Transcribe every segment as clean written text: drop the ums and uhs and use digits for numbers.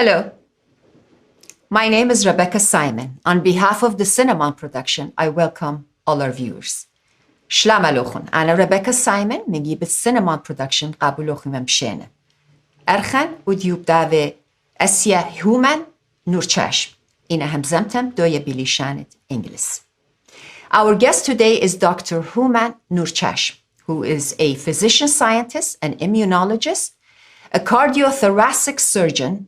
Hello, my name is Rebecca Simon. On behalf of the Cinemond production, I welcome all our viewers. شلام عليكم. أنا ريبيكا سايمون من السينما برودكشن قبولكم مشينا. أرخن وديوب داوي أسيا هومان نورچشم. إنا هم زمتم دوية بليشانت إنجلس. Our guest today is Dr. Hooman Noorchashm, who is a physician scientist, an immunologist, a cardiothoracic surgeon,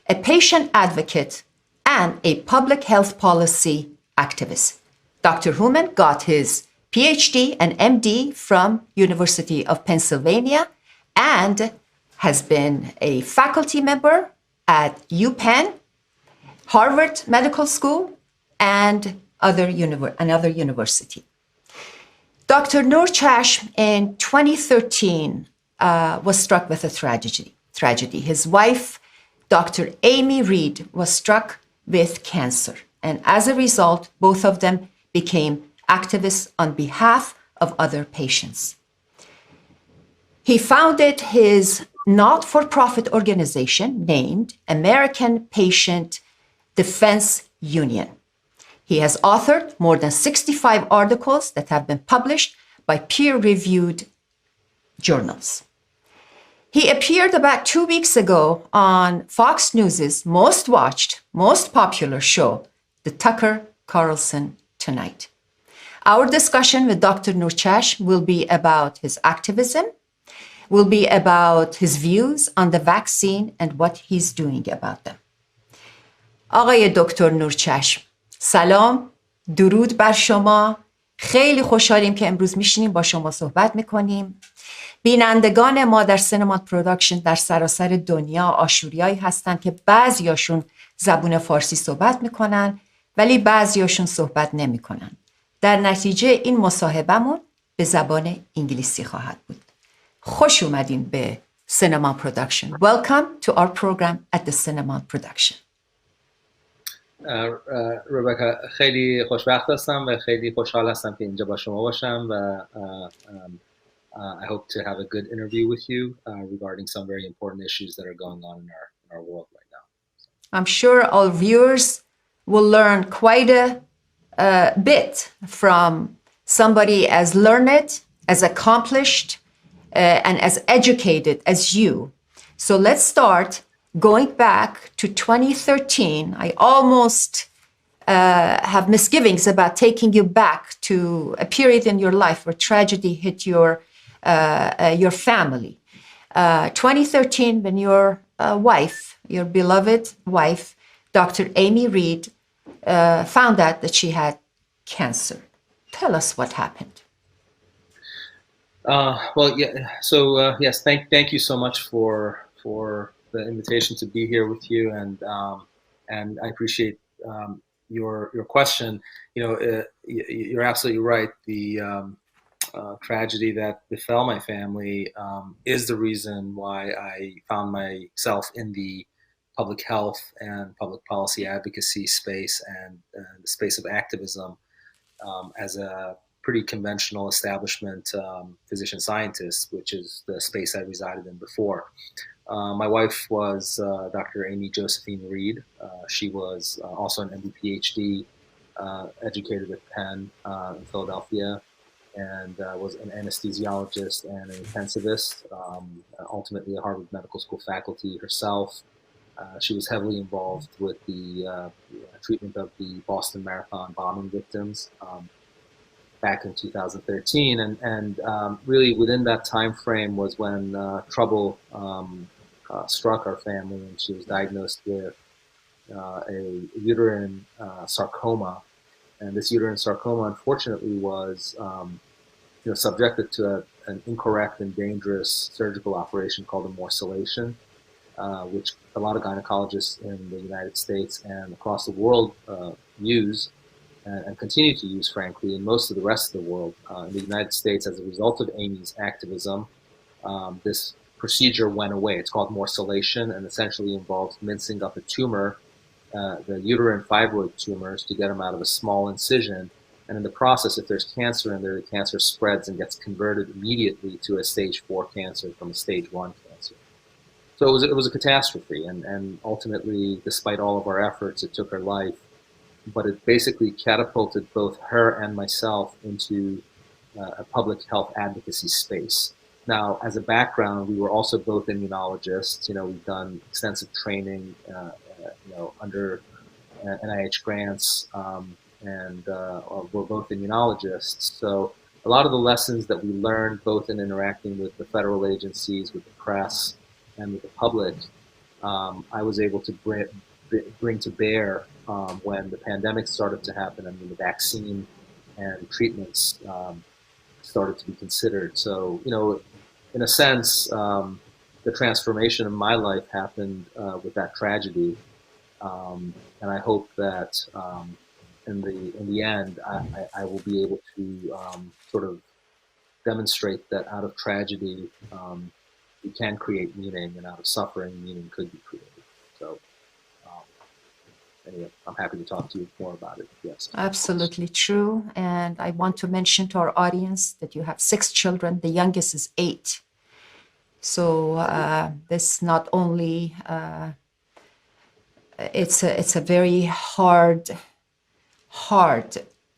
a patient advocate, and a public health policy activist. Dr. Hooman got his PhD and MD from University of Pennsylvania and has been a faculty member at UPenn, Harvard Medical School, and another university. Dr. Noorchashm in 2013 was struck with a tragedy. His wife, Dr. Amy Reed, was struck with cancer. And as a result, both of them became activists on behalf of other patients. He founded his not-for-profit organization named American Patient Defense Union. He has authored more than 65 articles that have been published by peer-reviewed journals. He appeared about 2 weeks ago on Fox News' most watched, most popular show, The Tucker Carlson Tonight. Our discussion with Dr. Noorchashm will be about his activism, will be about his views on the vaccine and what he's doing about them. آقای دکتر نورچشم، سلام، درود بر شما. خیلی خوشحالیم که امروز میشینیم با شما صحبت میکنیم. بینندگان ما در سینماد پروداکشن در سراسر دنیا آشوریایی هستن که بعضیاشون زبون فارسی صحبت میکنن ولی بعضیاشون صحبت نمیکنن. در نتیجه این مصاحبهمون به زبان انگلیسی خواهد بود. خوش اومدین به Cinemond Production. Welcome to our program at the Cinemond Production. ربکا خیلی خوشبخت هستم و خیلی خوشحال هستم که اینجا با شما باشم و I hope to have a good interview with you regarding some very important issues that are going on in our world right now. I'm sure our viewers will learn quite a bit from somebody as learned, as accomplished, and as educated as you. So let's start going back to 2013. I almost have misgivings about taking you back to a period in your life where tragedy hit your family. 2013, when your wife, your beloved wife, Dr. Amy Reed, found out that she had cancer. Tell us what happened. Yes, thank you so much for the invitation to be here with you, and I appreciate your question. You know, you're absolutely right. The tragedy that befell my family is the reason why I found myself in the public health and public policy advocacy space and the space of activism as a pretty conventional establishment physician scientist, which is the space I resided in before. My wife was Dr. Amy Josephine Reed. She was also an MD PhD, educated at Penn in Philadelphia, and was an anesthesiologist and an intensivist, ultimately a Harvard Medical School faculty herself. She was heavily involved with the treatment of the Boston Marathon bombing victims back in 2013, and really within that time frame was when trouble struck our family, and she was diagnosed with a uterine sarcoma, and this uterine sarcoma unfortunately was subjected to an incorrect and dangerous surgical operation called a morcellation, which a lot of gynecologists in the United States and across the world use and continue to use, frankly, in most of the rest of the world. In the United States, as a result of Amy's activism, this procedure went away. It's called morcellation and essentially involves mincing up a tumor, the uterine fibroid tumors, to get them out of a small incision. And in the process, if there's cancer in there, the cancer spreads and gets converted immediately to a stage 4 cancer from a stage 1 cancer. So it was a catastrophe, and ultimately, despite all of our efforts, it took her life. But it basically catapulted both her and myself into a public health advocacy space. Now, as a background, we were also both immunologists. We've done extensive training, under NIH grants, and we're both immunologists. So a lot of the lessons that we learned, both in interacting with the federal agencies, with the press, and with the public, I was able to bring to bear when the pandemic started to happen and when the vaccine and treatments started to be considered. So, in a sense, the transformation in my life happened with that tragedy, and I hope that in the end, I will be able to sort of demonstrate that out of tragedy, we can create meaning, and out of suffering, meaning could be created. So, anyway, I'm happy to talk to you more about it. Yes. Absolutely true. And I want to mention to our audience that you have 6 children. The youngest is 8. So this not only it's a very hard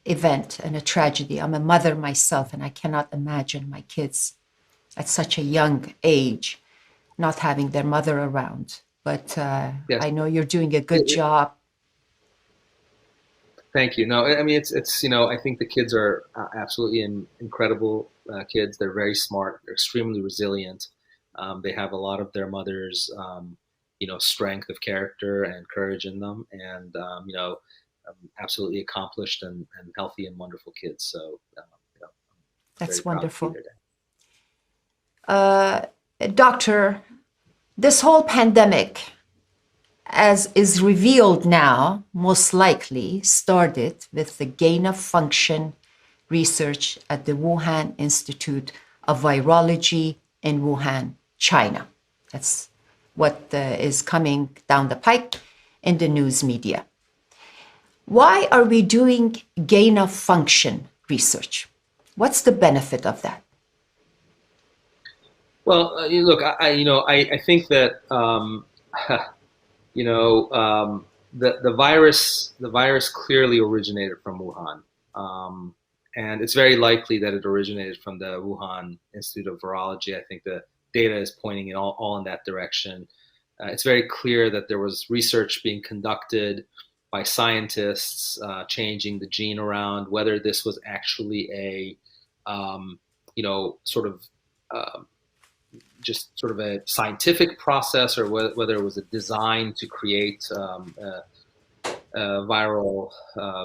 event and a tragedy. I'm a mother myself, and I cannot imagine my kids at such a young age not having their mother around. But Yes. I know you're doing a good job. Thank you. No, I mean, it's I think the kids are absolutely incredible kids. They're very smart. They're extremely resilient. They have a lot of their mother's, strength of character and courage in them, and absolutely accomplished and healthy and wonderful kids. So, That's very proud to be wonderful. there today. Doctor, this whole pandemic, as is revealed now, most likely started with the gain of function research at the Wuhan Institute of Virology in Wuhan, China. That's what is coming down the pike in the news media. Why are we doing gain of function research? What's the benefit of that? Well, look, I think that the virus clearly originated from Wuhan, and it's very likely that it originated from the Wuhan Institute of Virology. I think the data is pointing in all in that direction. It's very clear that there was research being conducted by scientists changing the gene around. Whether this was actually a sort of just sort of a scientific process, or whether it was a design to create a viral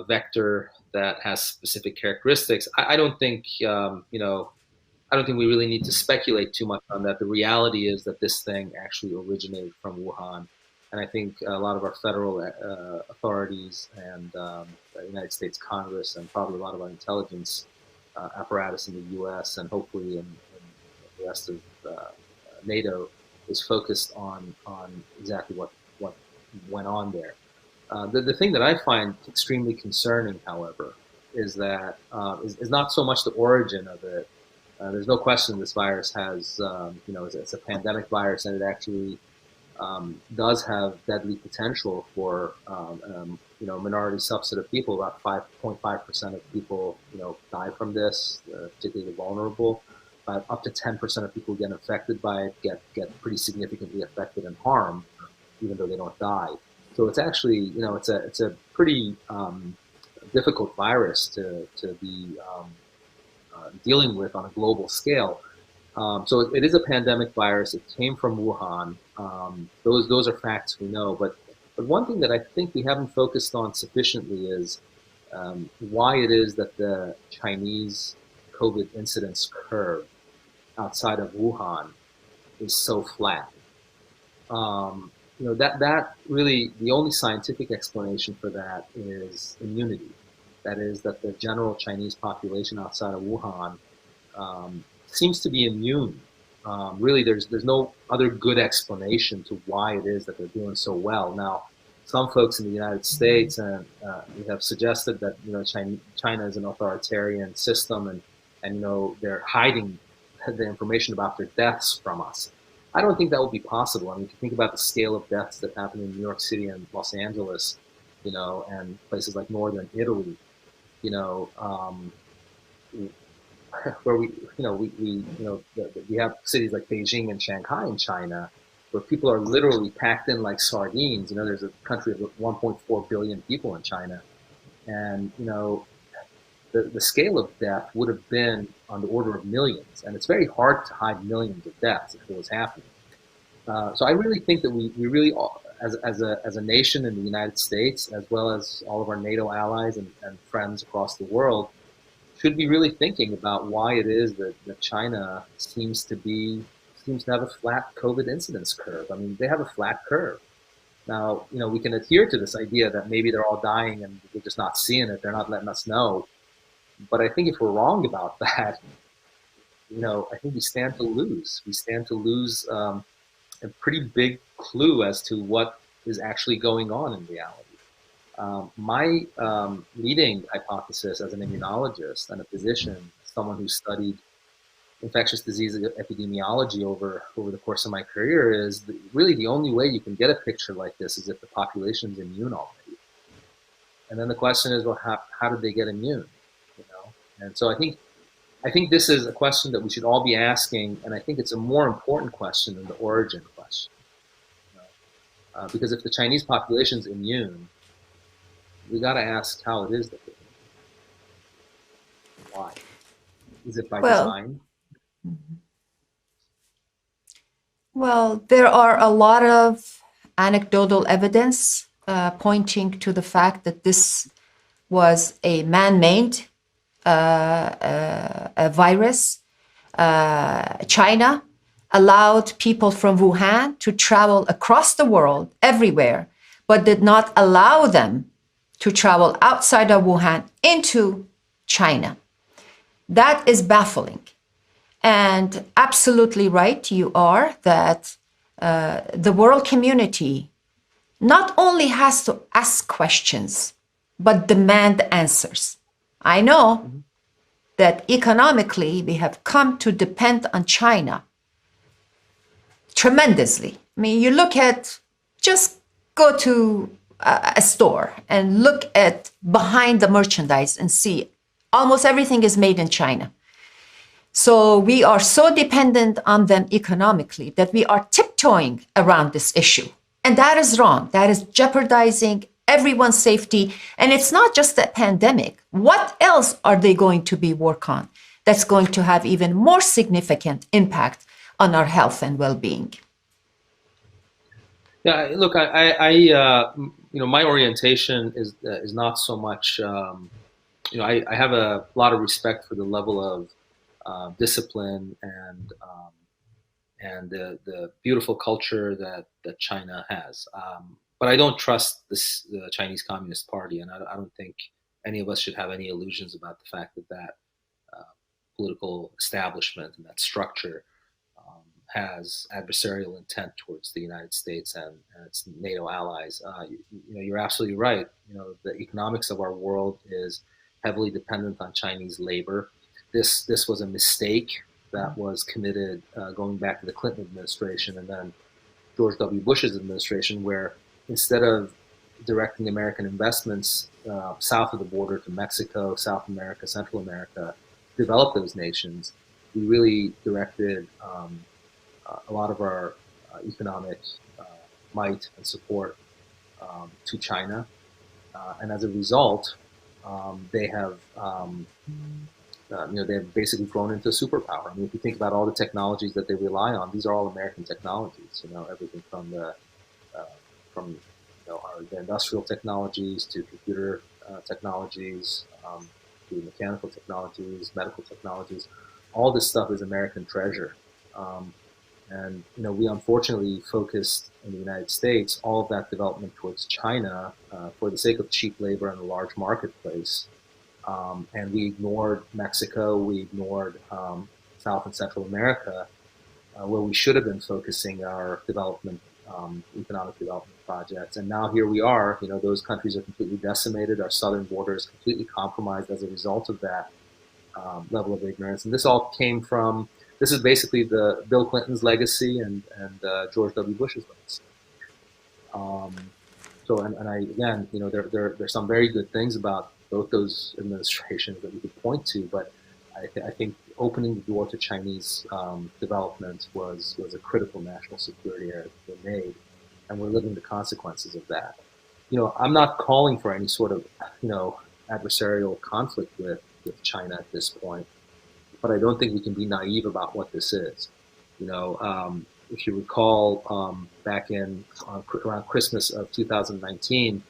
vector that has specific characteristics. I don't think I don't think we really need to speculate too much on that. The reality is that this thing actually originated from Wuhan, and I think a lot of our federal authorities and the United States Congress, and probably a lot of our intelligence apparatus in the U.S. and hopefully in the rest of NATO is focused on exactly what went on there. The thing that I find extremely concerning, however, is that is not so much the origin of it. There's no question this virus has, it's a pandemic virus, and it actually does have deadly potential for, minority subset of people. About 5.5% of people, die from this, particularly the vulnerable. Up to 10% of people get infected by it, get pretty significantly affected and harmed, even though they don't die. So it's actually, it's a pretty difficult virus to be dealing with on a global scale. So it is a pandemic virus. It came from Wuhan. Those are facts we know. But one thing that I think we haven't focused on sufficiently is why it is that the Chinese COVID incidence curve outside of Wuhan is so flat. That really, the only scientific explanation for that is immunity. That is, that the general Chinese population outside of Wuhan seems to be immune. Really, there's no other good explanation to why it is that they're doing so well. Now, some folks in the United States and have suggested that China is an authoritarian system, and they're hiding the information about their deaths from us. I don't think that will be possible. I mean, if you think about the scale of deaths that happen in New York City and Los Angeles, and places like northern Italy, you know, where we have cities like Beijing and Shanghai in China, where people are literally packed in like sardines. There's a country of 1.4 billion people in China, and the scale of death would have been on the order of millions, and it's very hard to hide millions of deaths if it was happening. So I really think that we really, as a nation in the United States, as well as all of our NATO allies and friends across the world, should be really thinking about why it is that China seems to have a flat COVID incidence curve. I mean, they have a flat curve. Now, we can adhere to this idea that maybe they're all dying and we're just not seeing it. They're not letting us know. But I think if we're wrong about that, I think we stand to lose. We stand to lose a pretty big clue as to what is actually going on in reality. My leading hypothesis as an immunologist and a physician, someone who studied infectious disease epidemiology over the course of my career, is that really the only way you can get a picture like this is if the population's immune already. And then the question is, well, how did they get immune? And so I think this is a question that we should all be asking, and I think it's a more important question than the origin question. Because if the Chinese population's immune, we got to ask how it is that they're immune. Why? Is it by design? Well, there are a lot of anecdotal evidence pointing to the fact that this was a man-made a virus. China allowed people from Wuhan to travel across the world, everywhere, but did not allow them to travel outside of Wuhan into China. That is baffling. And absolutely right, you are, that the world community not only has to ask questions, but demand answers. I know that economically we have come to depend on China tremendously. I mean, you look at, just go to a store and look at behind the merchandise and see almost everything is made in China. So we are so dependent on them economically that we are tiptoeing around this issue. And that is wrong. That is jeopardizing everyone's safety. And it's not just the pandemic. What else are they going to be work on that's going to have even more significant impact on our health and well-being? Yeah, look, my orientation is not so much, I have a lot of respect for the level of discipline and the beautiful culture that China has. But I don't trust the Chinese Communist Party, and I don't think any of us should have any illusions about the fact that political establishment and that structure has adversarial intent towards the United States and its NATO allies. You're absolutely right. The economics of our world is heavily dependent on Chinese labor. This was a mistake that was committed going back to the Clinton administration and then George W. Bush's administration, where instead of directing American investments south of the border to Mexico, South America, Central America, develop those nations, we really directed a lot of our economic might and support to China. And as a result, they have they've basically grown into a superpower. I mean, if you think about all the technologies that they rely on, these are all American technologies. Everything from the industrial technologies to computer technologies, to mechanical technologies, medical technologies. All this stuff is American treasure. And we unfortunately focused in the United States all of that development towards China for the sake of cheap labor and a large marketplace. And we ignored Mexico, we ignored South and Central America, where we should have been focusing our development, economic development projects. And now here we are, those countries are completely decimated. Our southern border is completely compromised as a result of that level of ignorance. And this all came from this is basically the Bill Clinton's legacy and George W. Bush's legacy. So, and I, again, you know, there's some very good things about both those administrations that we could point to, but I think opening the door to Chinese development was a critical national security error that they made, and we're living the consequences of that. You know, I'm not calling for any sort of, you know, adversarial conflict with China at this point, but I don't think we can be naive about what this is. You know, if you recall, back in around Christmas of 2019,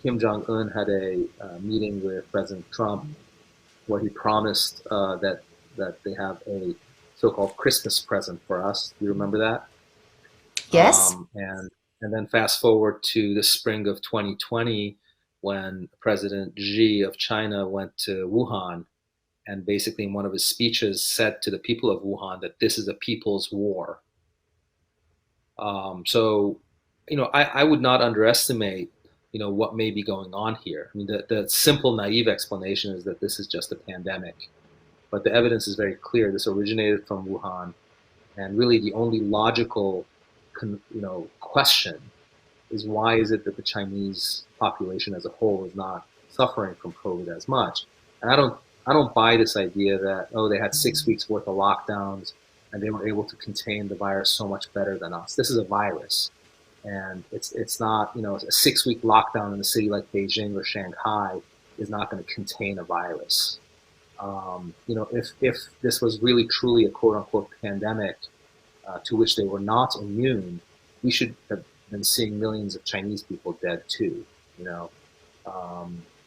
Kim Jong-un had a meeting with President Trump where he promised that they have a so-called Christmas present for us. Do you remember that? Yes. And then fast forward to the spring of 2020, when President Xi of China went to Wuhan, and basically in one of his speeches said to the people of Wuhan that this is a people's war. So, you know, I would not underestimate, you know, what may be going on here. I mean, the simple, naive explanation is that this is just a pandemic, but the evidence is very clear. This originated from Wuhan, and really the only logical, you know, question is why is it that the Chinese population as a whole is not suffering from COVID as much? And I don't buy this idea that, oh, they had 6 weeks worth of lockdowns and they were able to contain the virus so much better than us. This is a virus, and it's not, you know, a 6 week lockdown in a city like Beijing or Shanghai is not going to contain a virus. You know, if this was really truly a quote unquote pandemic to which they were not immune, we should have been seeing millions of Chinese people dead too, you know,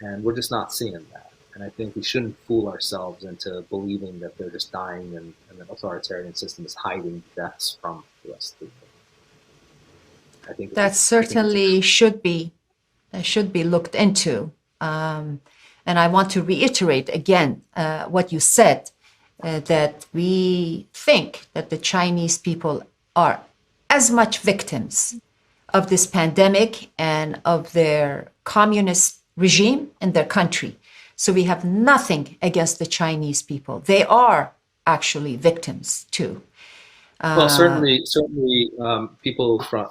and we're just not seeing that. And I think we shouldn't fool ourselves into believing that they're just dying and the authoritarian system is hiding deaths from the rest of the world. I think that certainly should be looked into. And I want to reiterate again what you said, that we think that the Chinese people are as much victims of this pandemic and of their communist regime in their country. So we have nothing against the Chinese people. They are actually victims too. Well, certainly, people from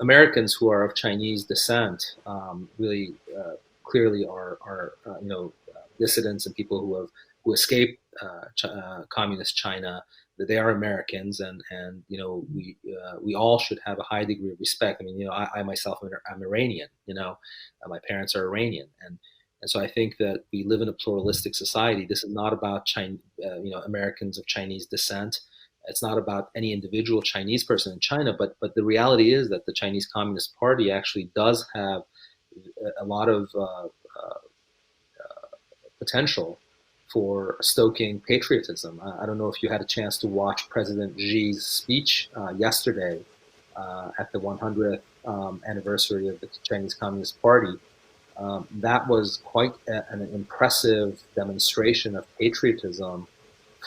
Americans who are of Chinese descent really clearly are you know, dissidents and people who escaped communist China. That they are Americans, and you know, we all should have a high degree of respect. I mean, you know, I myself am Iranian. You know, my parents are Iranian, and so I think that we live in a pluralistic society. This is not about China, you know, Americans of Chinese descent. It's not about any individual Chinese person in China, but the reality is that the Chinese Communist Party actually does have a lot of potential for stoking patriotism. I don't know if you had a chance to watch President Xi's speech yesterday at the 100th anniversary of the Chinese Communist Party. That was quite an impressive demonstration of patriotism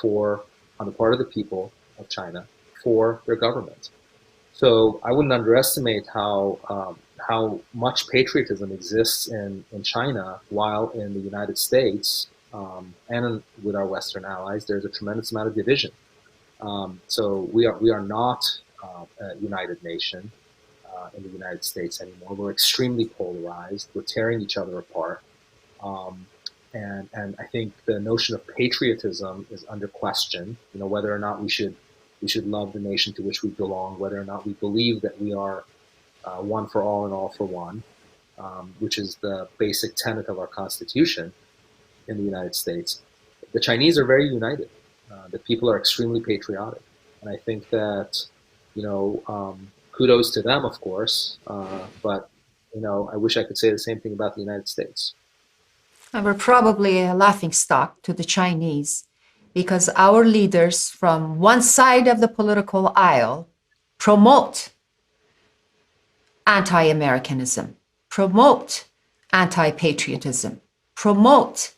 on the part of the people of China for their government. So I wouldn't underestimate how much patriotism exists in China, while in the United States and with our Western allies, there's a tremendous amount of division. So we are not a united nation in the United States anymore. We're extremely polarized. We're tearing each other apart. And I think the notion of patriotism is under question. You know, whether or not we should love the nation to which we belong, whether or not we believe that we are one for all and all for one, which is the basic tenet of our Constitution in the United States. The Chinese are very united. The people are extremely patriotic, and I think that, you know, kudos to them, of course. But you know, I wish I could say the same thing about the United States. And we're probably a laughingstock to the Chinese, because our leaders from one side of the political aisle promote anti-Americanism, promote anti-patriotism, promote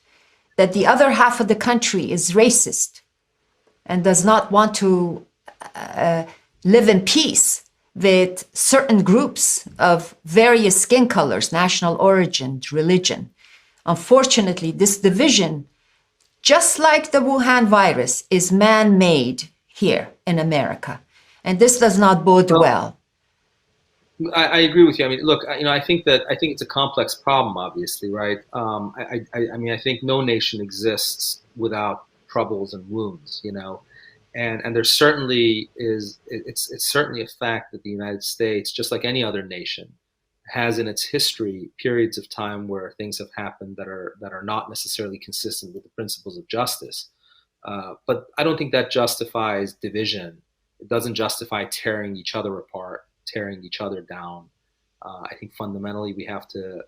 that the other half of the country is racist and does not want to live in peace with certain groups of various skin colors, national origin, religion. Unfortunately, this division, just like the Wuhan virus, is man-made, here in America. And this does not bode well. I agree with you. I mean, look, I think it's a complex problem, obviously, right? I think no nation exists without troubles and wounds, and there certainly is. It's certainly a fact that the United States, just like any other nation, has in its history periods of time where things have happened that are not necessarily consistent with the principles of justice. But I don't think that justifies division. It doesn't justify tearing each other apart, tearing each other down. I think fundamentally we have to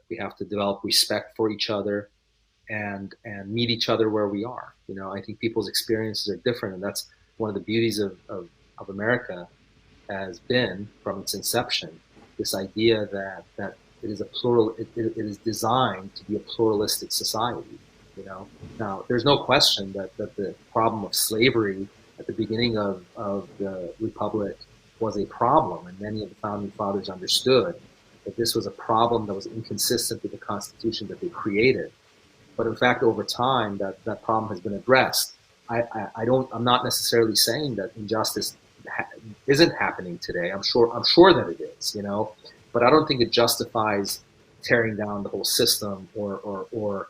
develop respect for each other and meet each other where we are. I think people's experiences are different, and that's one of the beauties of America has been from its inception. This idea that it is a plural, it is designed to be a pluralistic society. Now there's no question that the problem of slavery at the beginning of the Republic was a problem, and many of the founding fathers understood that this was a problem that was inconsistent with the Constitution that they created. But in fact, over time, that problem has been addressed. I'm not necessarily saying that injustice isn't happening today. I'm sure that it is, but I don't think it justifies tearing down the whole system or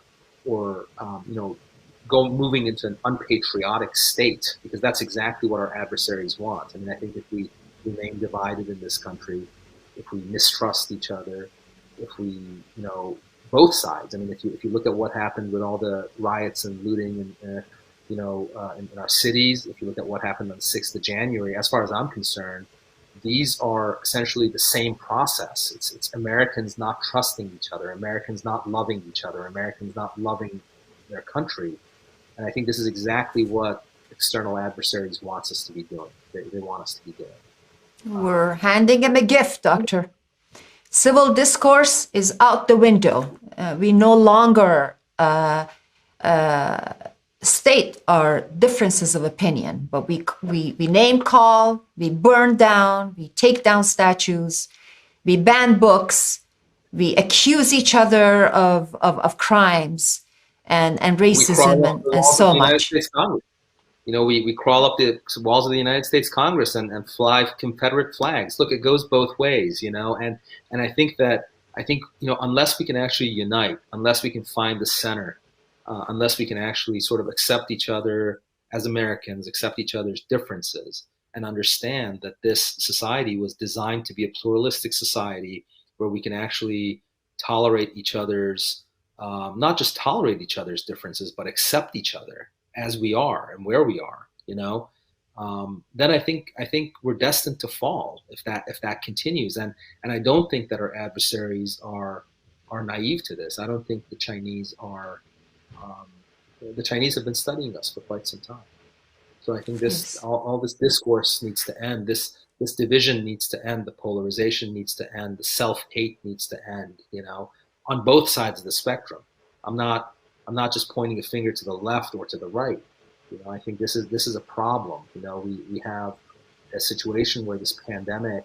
moving into an unpatriotic state, because that's exactly what our adversaries want. I mean, I think if we remain divided in this country, if we mistrust each other, if we, both sides. I mean, if you look at what happened with all the riots and looting and in our cities, if you look at what happened on the 6th of January, as far as I'm concerned, these are essentially the same process. It's Americans not trusting each other, Americans not loving each other, Americans not loving their country. And I think this is exactly what external adversaries want us to be doing. They want us to be doing. We're handing him a gift, Doctor. Civil discourse is out the window. We no longer state our differences of opinion, but we name call, we burn down, we take down statues, we ban books, we accuse each other of crimes and racism and so much. We crawl up the walls of the United States Congress and fly Confederate flags. Look, it goes both ways, and I think unless we can actually unite, unless we can find the center, unless we can actually sort of accept each other as Americans, accept each other's differences, and understand that this society was designed to be a pluralistic society where we can actually tolerate each other's, not just tolerate each other's differences, but accept each other as we are and where we are, then I think we're destined to fall if that continues. And I don't think that our adversaries are naive to this. I don't think the Chinese are. The Chinese have been studying us for quite some time. So I think all this discourse needs to end. This division needs to end. The polarization needs to end. The self-hate needs to end. On both sides of the spectrum. I'm not just pointing a finger to the left or to the right. I think this is a problem. We have a situation where this pandemic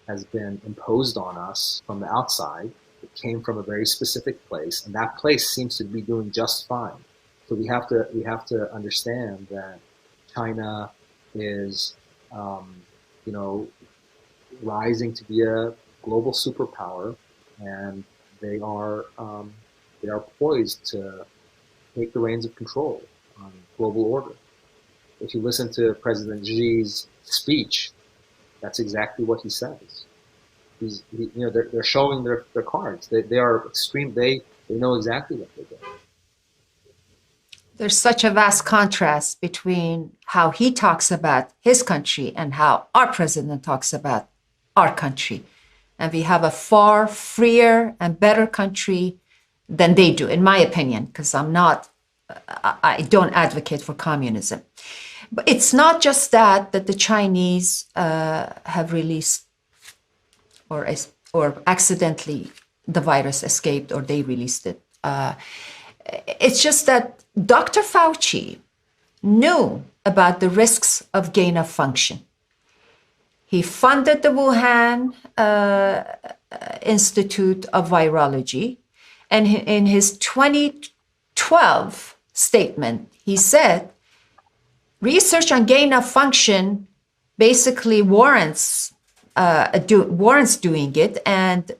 has been imposed on us from the outside. It came from a very specific place, and that place seems to be doing just fine. So we have to understand that China is, rising to be a global superpower, and they are poised to take the reins of control on global order. If you listen to President Xi's speech, that's exactly what he says. They're showing their cards. They are extreme. They know exactly what they're doing. There's such a vast contrast between how he talks about his country and how our president talks about our country. And we have a far freer and better country than they do, in my opinion, because I don't advocate for communism. But it's not just that the Chinese have released or accidentally the virus escaped or they released it. It's just that Dr. Fauci knew about the risks of gain of function. He funded the Wuhan Institute of Virology, and in his 2012 statement, he said, research on gain of function basically warrants doing it, and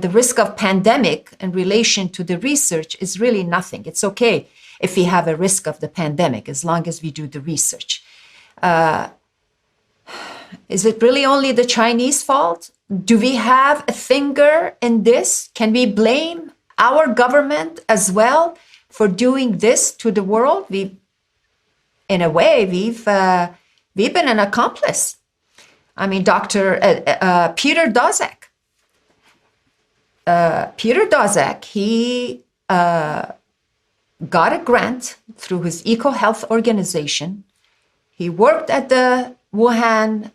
the risk of pandemic in relation to the research is really nothing. It's okay if we have a risk of the pandemic as long as we do the research. Is it really only the Chinese fault? Do we have a finger in this? Can we blame our government as well for doing this to the world? In a way, we've been an accomplice. I mean, Dr. Peter Daszak. Peter Daszak, he got a grant through his EcoHealth organization. He worked at the Wuhan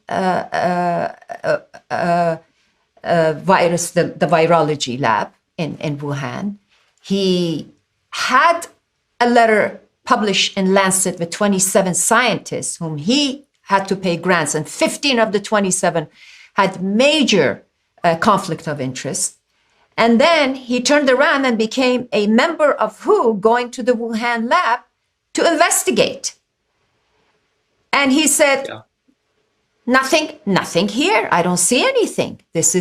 virus, the virology lab in Wuhan. He had a letter published in Lancet with 27 scientists whom he had to pay grants, and 15 of the 27 had major conflict of interest. And then he turned around and became a member of WHO, going to the Wuhan lab to investigate. And he said, nothing here. I don't see anything. This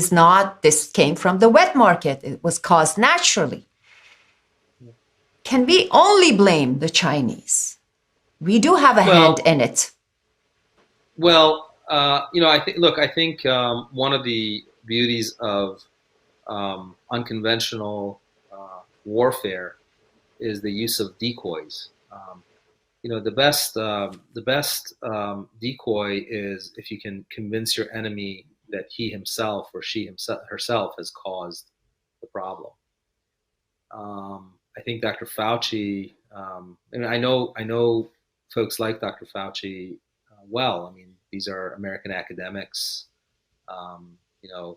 came from the wet market. It was caused naturally. Can we only blame the Chinese? We do have a hand in it. Well, I think one of the beauties of unconventional warfare is the use of decoys. The best decoy is if you can convince your enemy that he himself or she herself has caused the problem. I think Dr. Fauci, I know folks like Dr. Fauci well. I mean, these are American academics.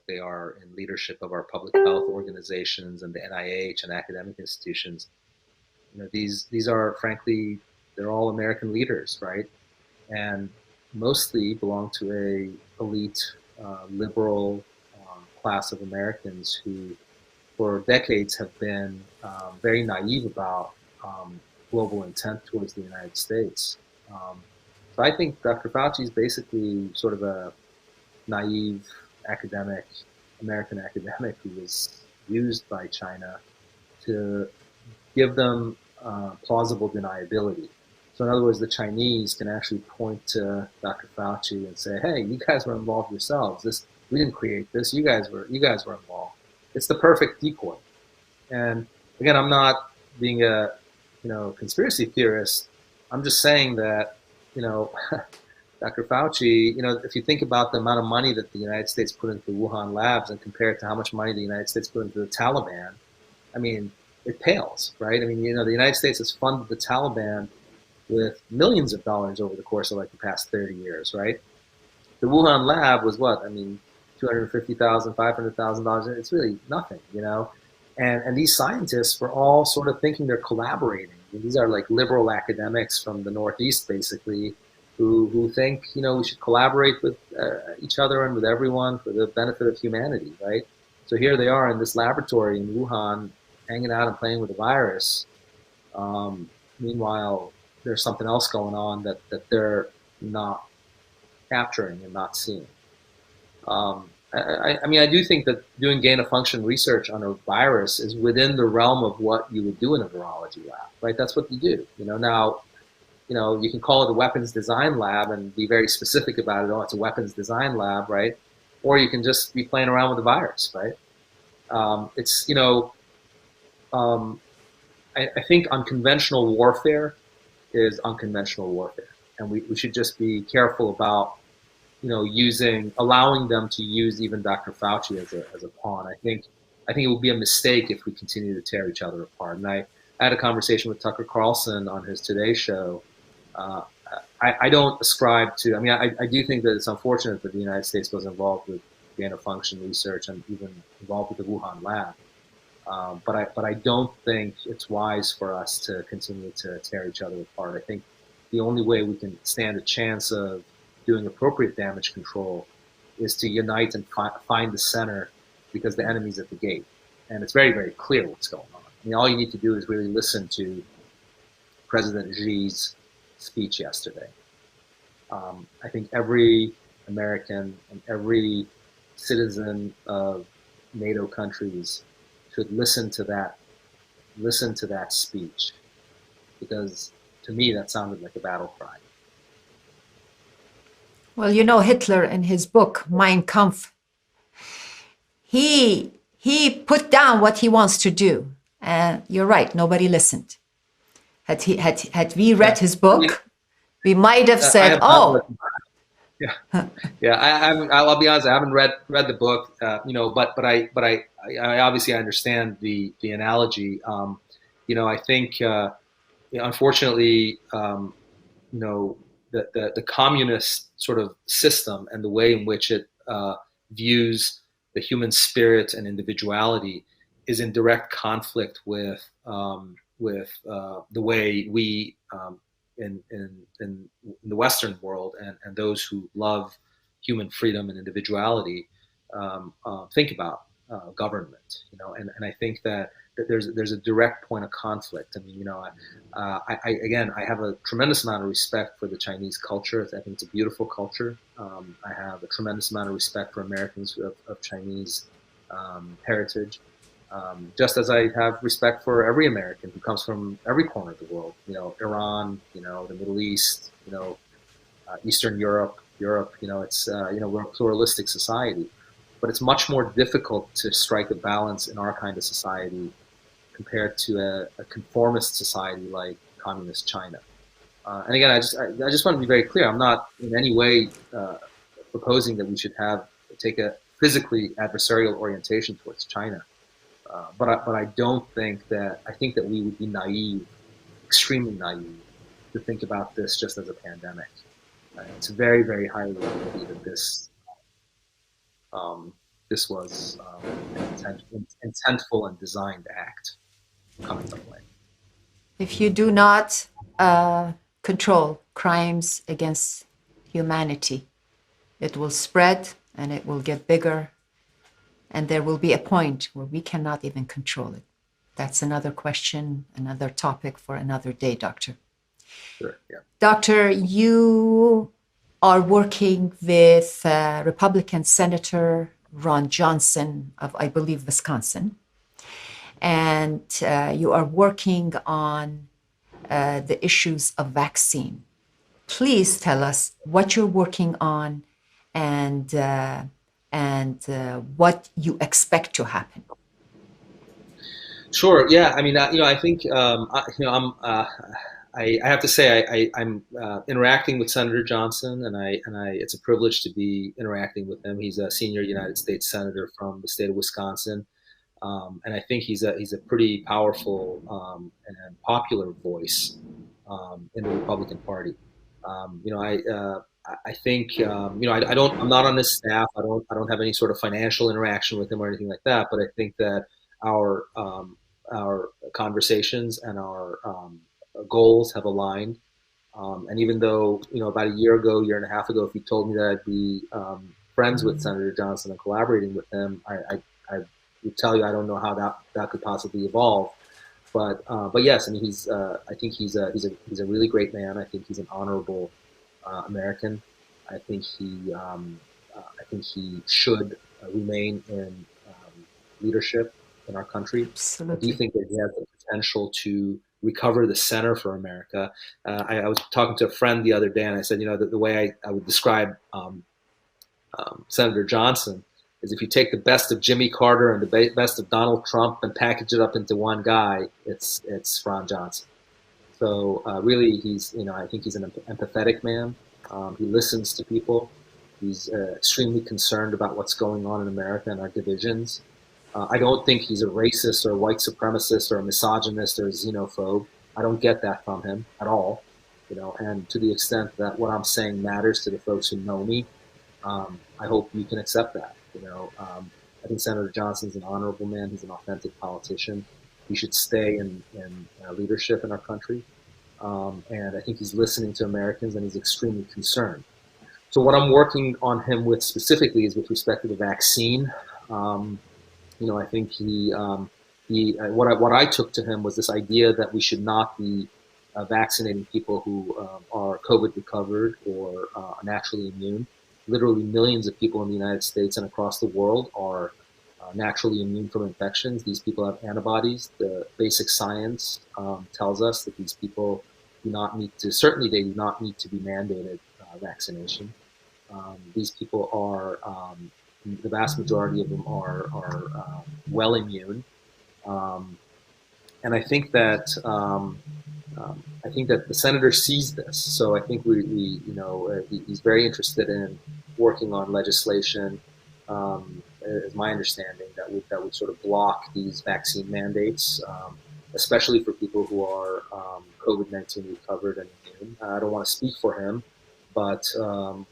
They are in leadership of our public health organizations and the NIH and academic institutions. These are, frankly, they're all American leaders, right? And mostly belong to a elite, liberal class of Americans who, for decades, have been very naive about global intent towards the United States. So I think Dr. Fauci is basically sort of a naive academic, American academic who was used by China to give them plausible deniability. So in other words, the Chinese can actually point to Dr. Fauci and say, "Hey, you guys were involved yourselves. We didn't create this. You guys were involved." It's the perfect decoy. And again, I'm not being a conspiracy theorist. I'm just saying that Dr. Fauci, if you think about the amount of money that the United States put into the Wuhan labs and compare it to how much money the United States put into the Taliban, I mean, it pales, right? I mean, the United States has funded the Taliban with millions of dollars over the course of the past 30 years, right? The Wuhan lab was what? I mean, $250,000, $500,000. It's really nothing, And these scientists were all sort of thinking they're collaborating. I mean, these are liberal academics from the Northeast, basically, who think we should collaborate with each other and with everyone for the benefit of humanity, right? So here they are in this laboratory in Wuhan, hanging out and playing with the virus. Meanwhile, there's something else going on that they're not capturing and not seeing. I do think that doing gain-of-function research on a virus is within the realm of what you would do in a virology lab, right? That's what you do. Now, you can call it a weapons design lab and be very specific about it. Oh, it's a weapons design lab, right? Or you can just be playing around with the virus, right? I think unconventional warfare is unconventional warfare, and we should just be careful about allowing them to use even Dr. Fauci as a pawn. I think it would be a mistake if we continue to tear each other apart. And I had a conversation with Tucker Carlson on his Today Show. I don't ascribe to. I do think that it's unfortunate that the United States was involved with gain-of-function research and even involved with the Wuhan lab. But I don't think it's wise for us to continue to tear each other apart. I think the only way we can stand a chance of doing appropriate damage control is to unite and find the center, because the enemy's at the gate. And it's very, very clear what's going on. All you need to do is really listen to President Xi's speech yesterday. I think every American and every citizen of NATO countries should listen to that speech, because to me that sounded like a battle cry. Well, you know, Hitler in his book, Mein Kampf, he put down what he wants to do. And you're right, nobody listened. Had we read his book, we might have I said, have not read, "Oh, yeah. I haven't. I'll be honest. I haven't read the book. But I obviously understand the analogy. I think unfortunately, the communist sort of system and the way in which it views the human spirit and individuality is in direct conflict with the way we in the Western world and those who love human freedom and individuality think about government. And I think that there's a direct point of conflict. I mean, I have a tremendous amount of respect for the Chinese culture. I think it's a beautiful culture. I have a tremendous amount of respect for Americans of Chinese heritage, just as I have respect for every American who comes from every corner of the world. Iran, the Middle East, Eastern Europe. It's we're a pluralistic society, but it's much more difficult to strike a balance in our kind of society compared to a conformist society like communist China. And again, I just want to be very clear. I'm not in any way proposing that we should take a physically adversarial orientation towards China. But I don't think that I think that we would be naive, extremely naive, to think about this just as a pandemic. It's very, very highly likely that this was an intentful and designed act coming from way. if you do not control crimes against humanity, it will spread and it will get bigger. And there will be a point where we cannot even control it. That's another question, another topic for another day, Doctor. Sure, yeah. Doctor, you are working with Republican Senator Ron Johnson of, I believe, Wisconsin. And you are working on the issues of vaccine. Please tell us what you're working on and what you expect to happen. Sure. Yeah. I mean, I think I have to say I'm interacting with Senator Johnson, and it's a privilege to be interacting with him. He's a senior United States senator from the state of Wisconsin, and I think he's a pretty powerful and popular voice in the Republican Party. I think I'm not on his staff. I don't have any sort of financial interaction with him or anything like that. But I think that our conversations and our goals have aligned. And even though about a year and a half ago, if you told me that I'd be friends with Senator Johnson and collaborating with him, I would tell you I don't know how that could possibly evolve. But yes, I mean I think he's a really great man. I think he's an honorable American. I think he should remain in leadership in our country. Absolutely. I do think that he has the potential to recover the center for America. I was talking to a friend the other day, and I said, the way I would describe Senator Johnson is if you take the best of Jimmy Carter and the best of Donald Trump and package it up into one guy, it's Ron Johnson. So really, I think he's an empathetic man. He listens to people. He's extremely concerned about what's going on in America and our divisions. I don't think he's a racist or a white supremacist or a misogynist or a xenophobe. I don't get that from him at all. And to the extent that what I'm saying matters to the folks who know me, I hope you can accept that. I think Senator Johnson's an honorable man. He's an authentic politician. He should stay in leadership in our country. And I think he's listening to Americans, and he's extremely concerned. So what I'm working on him with specifically is with respect to the vaccine. I think what I took to him was this idea that we should not be vaccinating people who are COVID recovered or are naturally immune. Literally millions of people in the United States and across the world are naturally immune from infections. These people have antibodies. The basic science tells us that these people do not need to, certainly they do not need to be mandated vaccination. These people are, the vast majority of them are well immune. And I think that the senator sees this. So I think he's very interested in working on legislation, is my understanding, that would sort of block these vaccine mandates, especially for people who are COVID-19 recovered and immune. I don't want to speak for him, but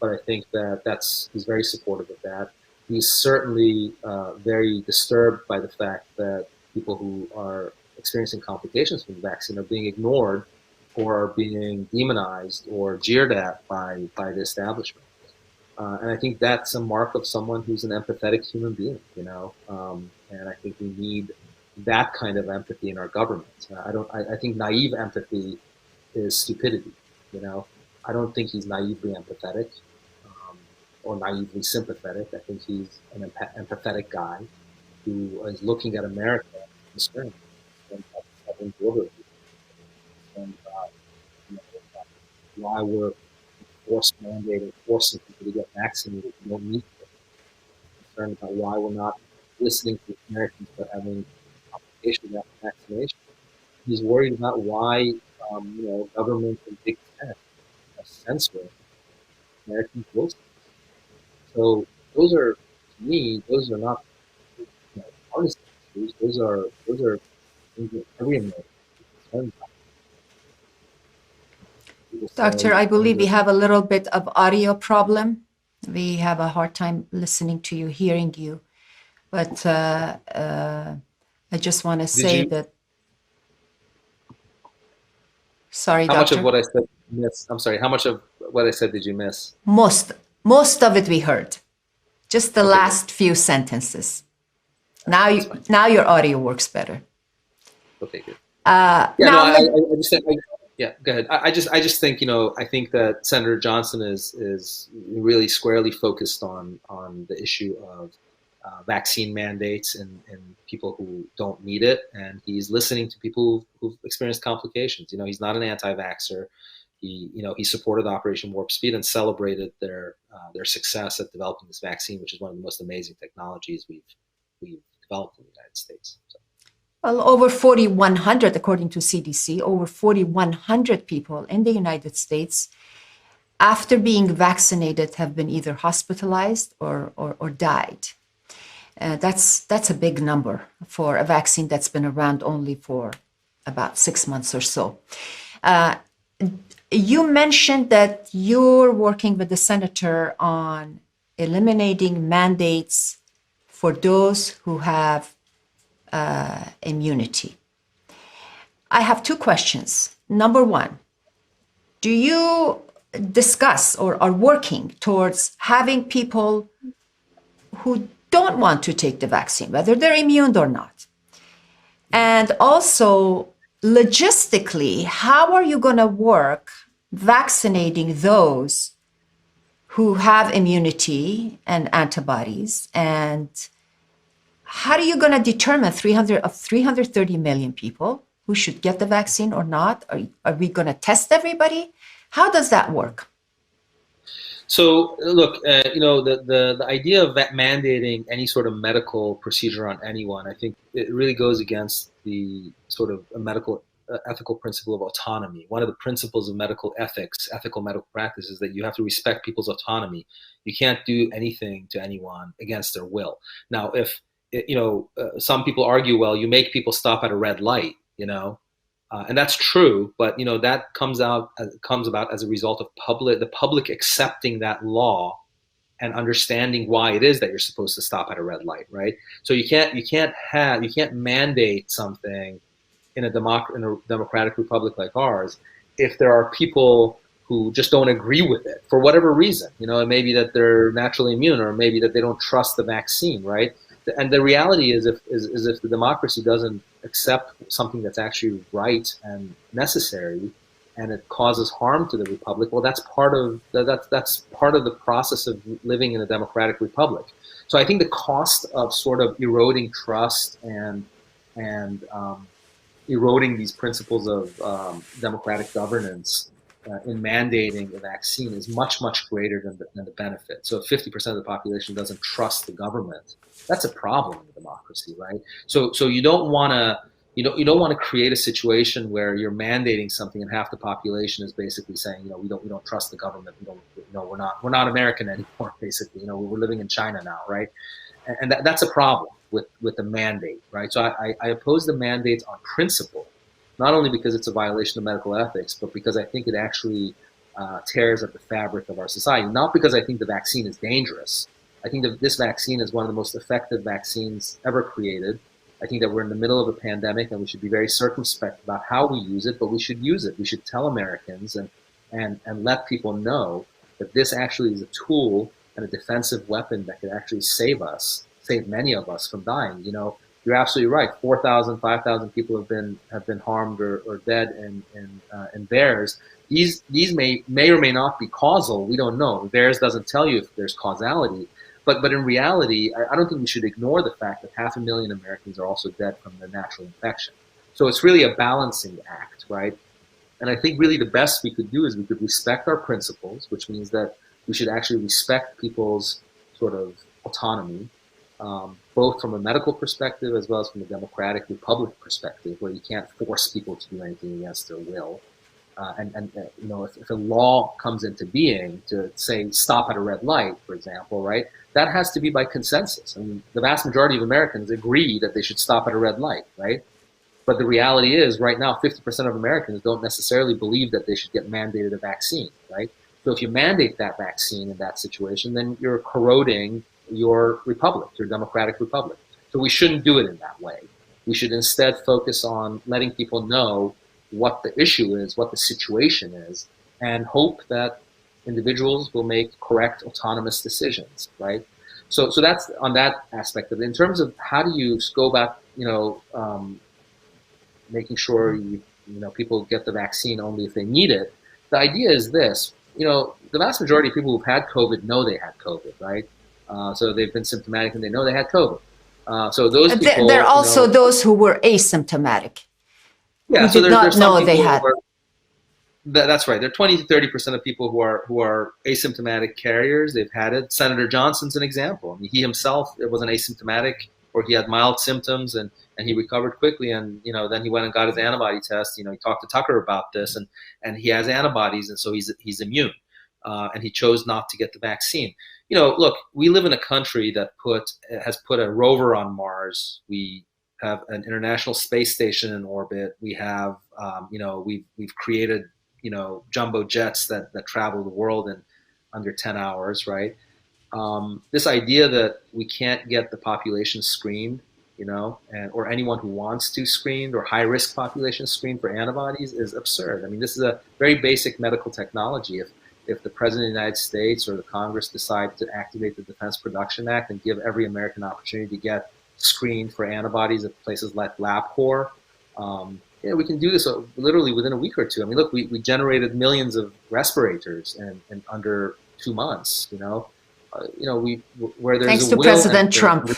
I think that he's very supportive of that. He's certainly very disturbed by the fact that people who are experiencing complications from the vaccine are being ignored or are being demonized or jeered at by the establishment. And I think that's a mark of someone who's an empathetic human being, and I think we need that kind of empathy in our government. I think naive empathy is stupidity, I don't think he's naively empathetic or naively sympathetic. I think he's an empathetic guy who is looking at America concerned and why we're forcing people to get vaccinated. We don't need to. I'm concerned about why we're not listening to Americans for having complications after vaccination. He's worried about why government and big tech are censoring American voices. So those are, to me, those are not partisan issues. Those are things that every American is concerned about. Doctor, I believe we have a little bit of audio problem. We have a hard time listening to you, hearing you. But I just want to say that. Sorry, How Doctor. much of what I said did you miss? I'm sorry. How much of what I said did you miss? Most of it we heard. Just the last few sentences. Now your audio works better. Okay, good. I just think. Yeah, go ahead. I just think I think that Senator Johnson is really squarely focused on the issue of vaccine mandates and people who don't need it, and he's listening to people who've experienced complications. He's not an anti-vaxxer. He supported Operation Warp Speed and celebrated their success at developing this vaccine, which is one of the most amazing technologies we've developed in the United States. So. Well, over 4,100, according to CDC, over 4,100 people in the United States, after being vaccinated, have been either hospitalized or died. That's a big number for a vaccine that's been around only for about 6 months or so. You mentioned that you're working with the senator on eliminating mandates for those who have immunity. I have two questions. Number one, do you discuss or are working towards having people who don't want to take the vaccine, whether they're immune or not? And also, logistically, how are you going to work vaccinating those who have immunity and antibodies? And how are you going to determine 330 million people who should get the vaccine or not? Are we going to test everybody? How does that work? So look, the idea of mandating any sort of medical procedure on anyone, I think it really goes against the sort of medical ethical principle of autonomy. One of the principles of medical ethics, ethical medical practice, is that you have to respect people's autonomy. You can't do anything to anyone against their will. Now, if some people argue, well, you make people stop at a red light, and that's true, but that comes about as a result of the public accepting that law and understanding why it is that you're supposed to stop at a red light, right? So you can't mandate something in a democratic republic like ours if there are people who just don't agree with it for whatever reason. It may be that they're naturally immune, or maybe that they don't trust the vaccine, right? And the reality is, if the democracy doesn't accept something that's actually right and necessary, and it causes harm to the republic, well, that's part of the process of living in a democratic republic. So I think the cost of sort of eroding trust and eroding these principles of democratic governance in mandating a vaccine is much, much greater than the benefit. So if 50% of the population doesn't trust the government, that's a problem in democracy, right? So you don't want to create a situation where you're mandating something and half the population is basically saying, we don't trust the government. We're not American anymore. Basically, we're living in China now, right? And that's a problem with the mandate, right? So I oppose the mandates on principle, not only because it's a violation of medical ethics, but because I think it actually tears at the fabric of our society. Not because I think the vaccine is dangerous. I think that this vaccine is one of the most effective vaccines ever created. I think that we're in the middle of a pandemic and we should be very circumspect about how we use it, but we should use it. We should tell Americans and let people know that this actually is a tool and a defensive weapon that could actually save many of us from dying. You're absolutely right. 4,000, 5,000 people have been harmed or dead in VAERS. These may or may not be causal. We don't know. VAERS doesn't tell you if there's causality. But in reality, I don't think we should ignore the fact that 500,000 Americans are also dead from the natural infection. So it's really a balancing act, right? And I think really the best we could do is we could respect our principles, which means that we should actually respect people's sort of autonomy, both from a medical perspective as well as from a democratic republic perspective, where you can't force people to do anything against their will. If a law comes into being to say stop at a red light, for example, right, that has to be by consensus. I mean, the vast majority of Americans agree that they should stop at a red light, right? But the reality is, right now, 50% of Americans don't necessarily believe that they should get mandated a vaccine, right? So if you mandate that vaccine in that situation, then you're corroding your republic, your democratic republic. So we shouldn't do it in that way. We should instead focus on letting people know what the issue is, what the situation is, and hope that individuals will make correct autonomous decisions, right? So that's on that aspect of it. In terms of how do you go about, making sure people get the vaccine only if they need it, the idea is this. The vast majority of people who've had COVID know they had COVID, right? So they've been symptomatic and they know they had COVID. So those people... There are also those who were asymptomatic. Yeah, who did not know they had. That's right. There are 20 to 30% of people who are asymptomatic carriers. They've had it. Senator Johnson's an example. I mean, he himself was an asymptomatic, or he had mild symptoms and he recovered quickly. And then he went and got his antibody test. He talked to Tucker about this, and he has antibodies, and so he's immune. And he chose not to get the vaccine. Look, we live in a country that has put a rover on Mars. We have an international space station in orbit. We have, we've created, jumbo jets that travel the world in under 10 hours, right? This idea that we can't get the population screened, or anyone who wants to screened, or high-risk population screened for antibodies is absurd. I mean, this is a very basic medical technology. If the President of the United States or the Congress decide to activate the Defense Production Act and give every American opportunity to get screened for antibodies at places like LabCorp, we can do this literally within a week or two. I mean, look, we generated millions of respirators in under 2 months. Where there's thanks a to will President Trump.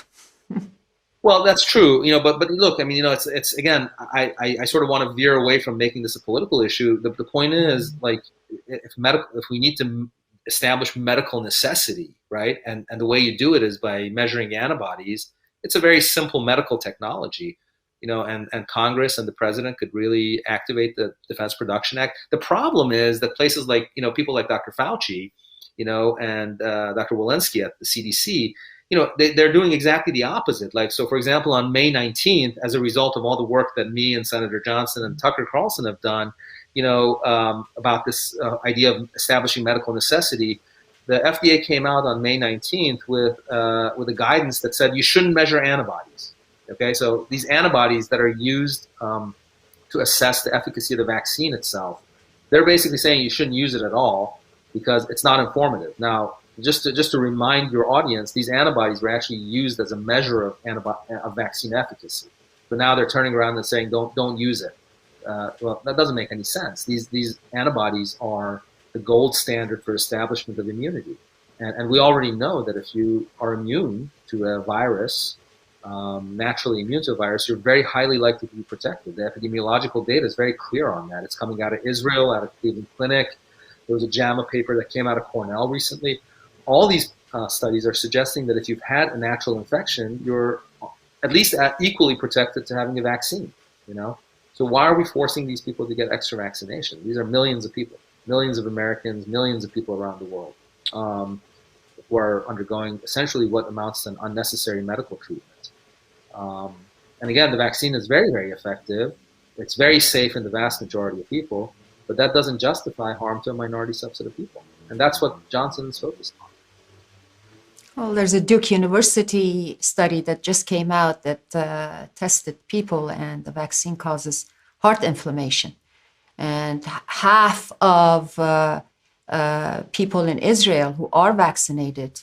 Well, that's true, but look, I mean, it's again, I sort of want to veer away from making this a political issue. The point is, like, if we need to establish medical necessity, right, and the way you do it is by measuring antibodies. It's a very simple medical technology, and Congress and the president could really activate the Defense Production Act. The problem is that places like, people like Dr. Fauci, and Dr. Walensky at the CDC, they're doing exactly the opposite. Like, so for example, on May 19th, as a result of all the work that me and Senator Johnson and Tucker Carlson have done, about this idea of establishing medical necessity, the FDA came out on May 19th with a guidance that said you shouldn't measure antibodies. Okay, so these antibodies that are used to assess the efficacy of the vaccine itself, they're basically saying you shouldn't use it at all because it's not informative. Now, just to remind your audience, these antibodies were actually used as a measure of vaccine efficacy. But now they're turning around and saying don't use it. well, that doesn't make any sense. These antibodies are the gold standard for establishment of immunity. And we already know that if you are immune to a virus, naturally immune to a virus, you're very highly likely to be protected. The epidemiological data is very clear on that. It's coming out of Israel, out of Cleveland Clinic. There was a JAMA paper that came out of Cornell recently. All these studies are suggesting that if you've had a natural infection, you're at least equally protected to having a vaccine, you know? So why are we forcing these people to get extra vaccination? These are millions of people, millions of Americans, millions of people around the world who are undergoing essentially what amounts to an unnecessary medical treatment. And again, the vaccine is very, very effective. It's very safe in the vast majority of people, but that doesn't justify harm to a minority subset of people. And that's what Johnson is focused on. Well, there's a Duke University study that just came out that tested people, and the vaccine causes heart inflammation. And half of people in Israel who are vaccinated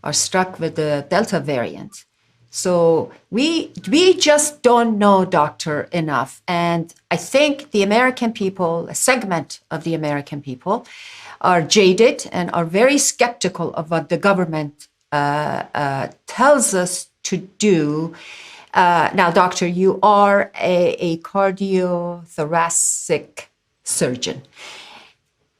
are struck with the Delta variant. So we just don't know, doctor, enough. And I think the American people, a segment of the American people, are jaded and are very skeptical of what the government tells us to do. Now, doctor, you are a cardiothoracic surgeon.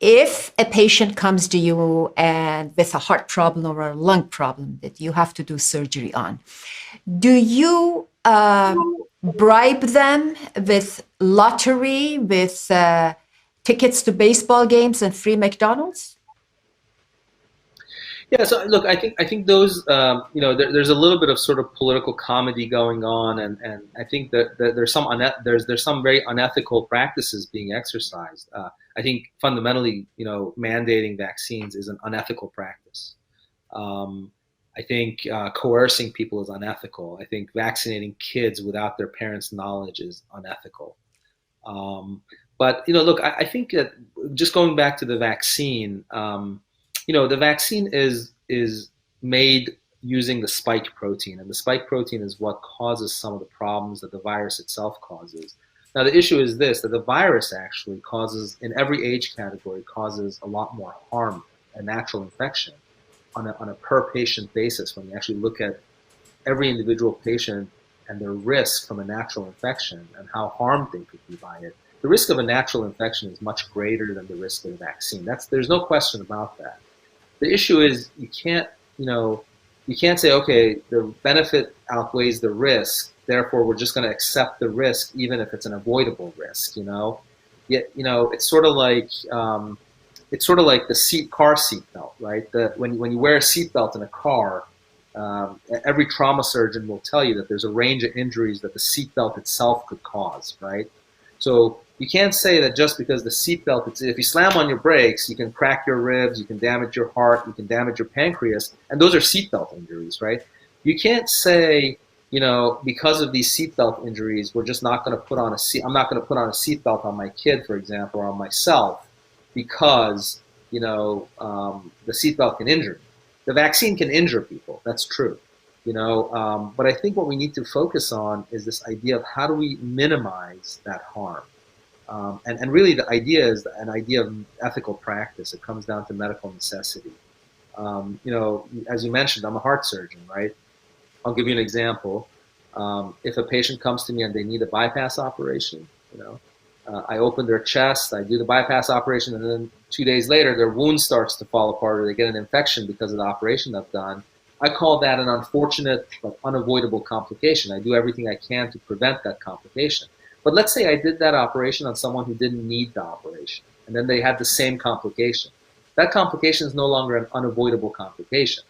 If a patient comes to you and with a heart problem or a lung problem that you have to do surgery on, do you bribe them with lottery, with tickets to baseball games and free McDonald's? Yeah, so look, I think those, there's a little bit of sort of political comedy going on, and I think that there's some very unethical practices being exercised. I think fundamentally, mandating vaccines is an unethical practice. I think coercing people is unethical. I think vaccinating kids without their parents' knowledge is unethical. But look, I think that just going back to the vaccine. The vaccine is made using the spike protein, and the spike protein is what causes some of the problems that the virus itself causes. Now, the issue is this, that the virus actually causes, in every age category, causes a lot more harm, a natural infection, on a per patient basis when you actually look at every individual patient and their risk from a natural infection and how harmed they could be by it. The risk of a natural infection is much greater than the risk of a vaccine. There's no question about that. The issue is you can't say, okay, the benefit outweighs the risk, therefore we're just going to accept the risk even if it's an avoidable risk. Yet it's sort of like the car seat belt, right? When you wear a seat belt in a car, every trauma surgeon will tell you that there's a range of injuries that the seat belt itself could cause, right? So you can't say that just because the seatbelt, if you slam on your brakes, you can crack your ribs, you can damage your heart, you can damage your pancreas, and those are seatbelt injuries, right? You can't say, because of these seatbelt injuries, we're just not going to put on I'm not going to put on a seatbelt on my kid, for example, or on myself, because, the seatbelt can injure me. The vaccine can injure people, that's true. But I think what we need to focus on is this idea of how do we minimize that harm. And really the idea is an idea of ethical practice. It comes down to medical necessity. As you mentioned, I'm a heart surgeon, right? I'll give you an example. If a patient comes to me and they need a bypass operation, I open their chest, I do the bypass operation, and then 2 days later their wound starts to fall apart or they get an infection because of the operation I've done. I call that an unfortunate but unavoidable complication. I do everything I can to prevent that complication. But let's say I did that operation on someone who didn't need the operation, and then they had the same complication. That complication is no longer an unavoidable complication.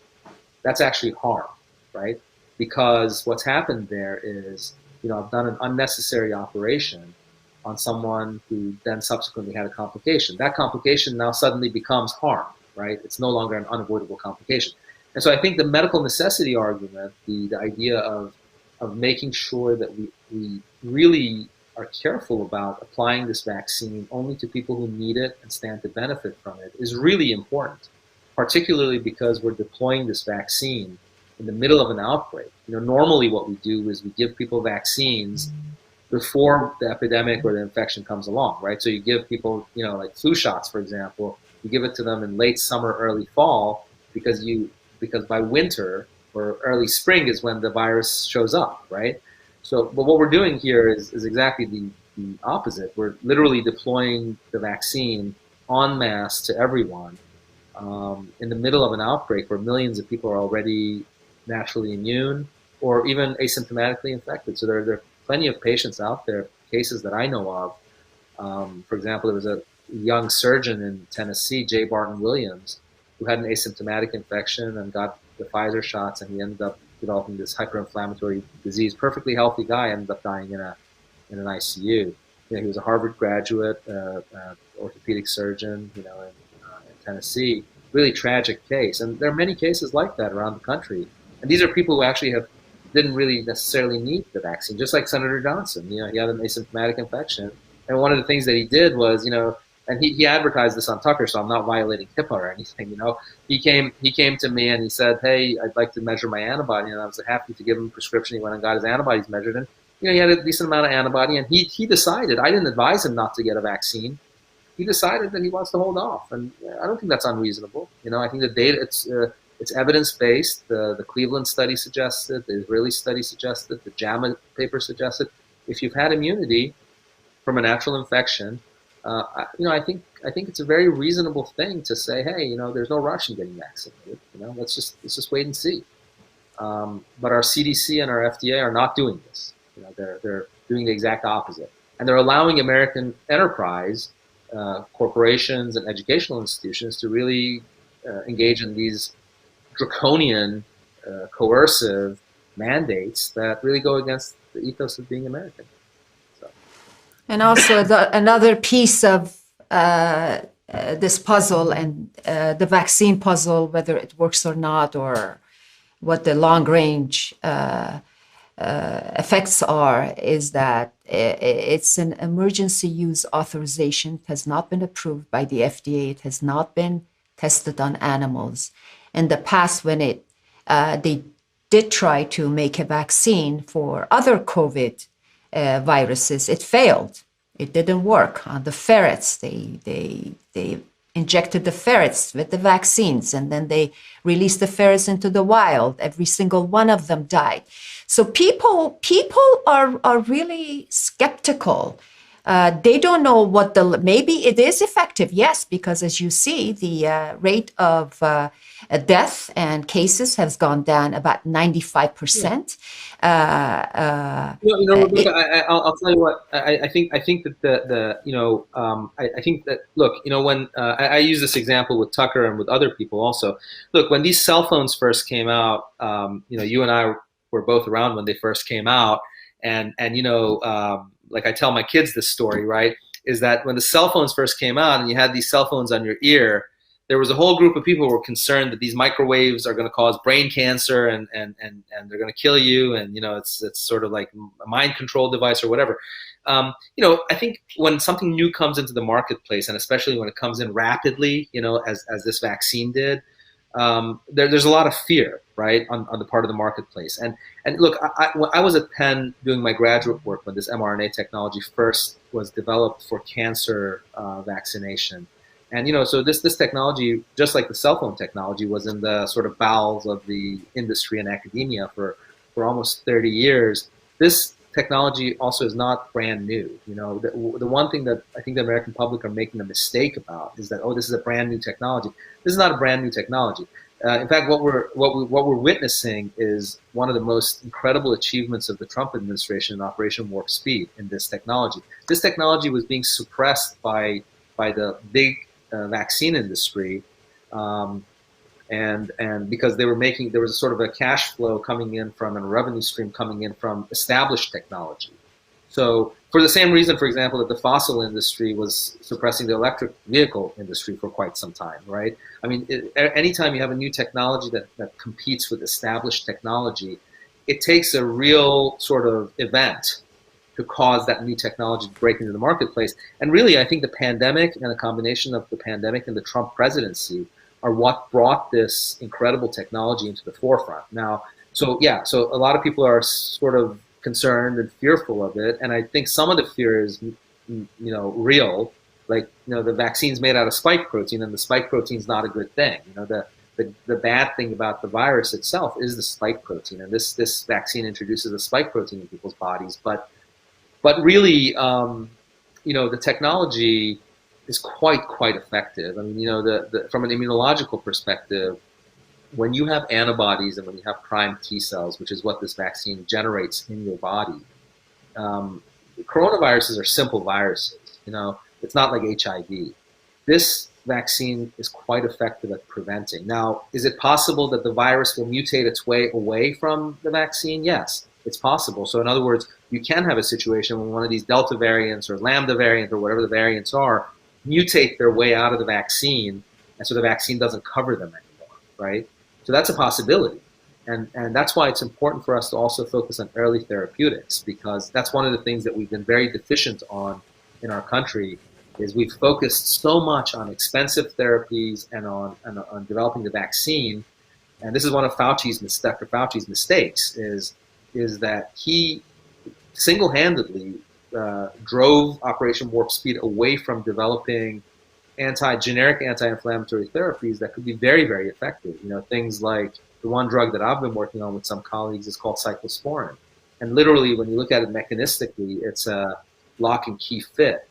That's actually harm, right? Because what's happened there is, I've done an unnecessary operation on someone who then subsequently had a complication. That complication now suddenly becomes harm, right? It's no longer an unavoidable complication. And so I think the medical necessity argument, the idea of making sure that we really are careful about applying this vaccine only to people who need it and stand to benefit from it is really important, particularly because we're deploying this vaccine in the middle of an outbreak. Normally what we do is we give people vaccines before the epidemic or the infection comes along, right? So you give people, like flu shots, for example, you give it to them in late summer, early fall, because by winter or early spring is when the virus shows up, right? So, but what we're doing here is exactly the opposite. We're literally deploying the vaccine en masse to everyone in the middle of an outbreak where millions of people are already naturally immune or even asymptomatically infected. So there are plenty of patients out there, cases that I know of. For example, there was a young surgeon in Tennessee, J. Barton Williams, who had an asymptomatic infection and got the Pfizer shots, and he ended up developing this hyperinflammatory disease. Perfectly healthy guy, ended up dying in an ICU. He was a Harvard graduate, orthopedic surgeon, in Tennessee. Really tragic case, and there are many cases like that around the country. And these are people who actually didn't really necessarily need the vaccine, just like Senator Johnson. He had an asymptomatic infection, and one of the things that he did was, and he advertised this on Tucker, so I'm not violating HIPAA or anything. He came to me and he said, "Hey, I'd like to measure my antibody," and I was happy to give him a prescription. He went and got his antibodies measured, and he had a decent amount of antibody, and he decided. I didn't advise him not to get a vaccine. He decided that he wants to hold off, and I don't think that's unreasonable. I think the data it's evidence-based. The Cleveland study suggests it. The Israeli study suggests it. The JAMA paper suggests it. If you've had immunity from a natural infection, I think it's a very reasonable thing to say, hey, there's no rush in getting vaccinated. Let's just wait and see. But our CDC and our FDA are not doing this. They're doing the exact opposite, and they're allowing American enterprise, corporations and educational institutions to really engage in these draconian, coercive mandates that really go against the ethos of being American. So. And also another piece of this puzzle and the vaccine puzzle, whether it works or not, or what the long-range effects are, is that it's an emergency use authorization. It has not been approved by the FDA. It has not been tested on animals. In the past, when they did try to make a vaccine for other COVID viruses, it failed. It didn't work on the ferrets. They injected the ferrets with the vaccines, and then they released the ferrets into the wild. Every single one of them died. So people are really skeptical. They don't know maybe it is effective, yes, because as you see, the rate of death and cases has gone down about 95%. Rebecca, I'll tell you what. I think that I think that, look, when I use this example with Tucker and with other people also. Look, when these cell phones first came out, you and I were both around when they first came out, and like I tell my kids this story, right, is that when the cell phones first came out and you had these cell phones on your ear, there was a whole group of people who were concerned that these microwaves are going to cause brain cancer and they're going to kill you, and it's sort of like a mind control device or whatever. I think when something new comes into the marketplace, and especially when it comes in rapidly, as this vaccine did, there's a lot of fear, right, on the part of the marketplace. And look, I was at Penn doing my graduate work when this mRNA technology first was developed for cancer vaccination. And so this technology, just like the cell phone technology, was in the sort of bowels of the industry and academia for almost 30 years. This technology also is not brand new. The one thing that I think the American public are making a mistake about is that, this is a brand new technology. This is not a brand new technology. In fact, what we're witnessing is one of the most incredible achievements of the Trump administration in Operation Warp Speed in this technology. This technology was being suppressed by the big vaccine industry, and because there was a sort of a cash flow coming in from, and a revenue stream coming in from established technology. So for the same reason, for example, that the fossil industry was suppressing the electric vehicle industry for quite some time, right? I mean, anytime you have a new technology that competes with established technology, it takes a real sort of event to cause that new technology to break into the marketplace. And really, I think the pandemic and the combination of the pandemic and the Trump presidency are what brought this incredible technology into the forefront. Now, so a lot of people are sort of concerned and fearful of it. And I think some of the fear is, real. Like, the vaccine's made out of spike protein, and the spike protein is not a good thing. The bad thing about the virus itself is the spike protein, and this vaccine introduces a spike protein in people's bodies. But really, the technology is quite effective. I mean, from an immunological perspective, when you have antibodies and when you have prime T cells, which is what this vaccine generates in your body, coronaviruses are simple viruses. It's not like HIV. This vaccine is quite effective at preventing. Now, is it possible that the virus will mutate its way away from the vaccine? Yes, it's possible. So in other words, you can have a situation when one of these Delta variants or Lambda variant or whatever the variants are mutate their way out of the vaccine, and so the vaccine doesn't cover them anymore, right? So that's a possibility. And that's why it's important for us to also focus on early therapeutics, because that's one of the things that we've been very deficient on in our country, is we've focused so much on expensive therapies and on developing the vaccine. And this is one of Fauci's mistakes, is that he single-handedly drove Operation Warp Speed away from developing generic anti-inflammatory therapies that could be very, very effective. Things like the one drug that I've been working on with some colleagues is called cyclosporin. And literally, when you look at it mechanistically, it's a lock and key fit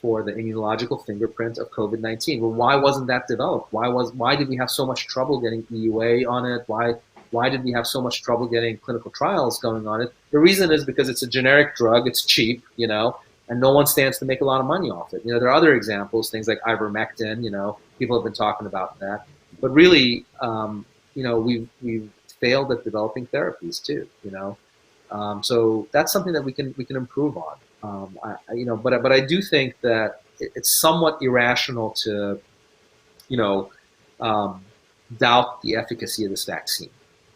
for the immunological fingerprint of COVID-19. Well, why wasn't that developed? Why did we have so much trouble getting EUA on it? Why did we have so much trouble getting clinical trials going on it? The reason is because it's a generic drug, it's cheap, and no one stands to make a lot of money off it. There are other examples, things like ivermectin, people have been talking about that. But really, we've failed at developing therapies too, so that's something that we can improve on. But I do think that it's somewhat irrational to, doubt the efficacy of this vaccine.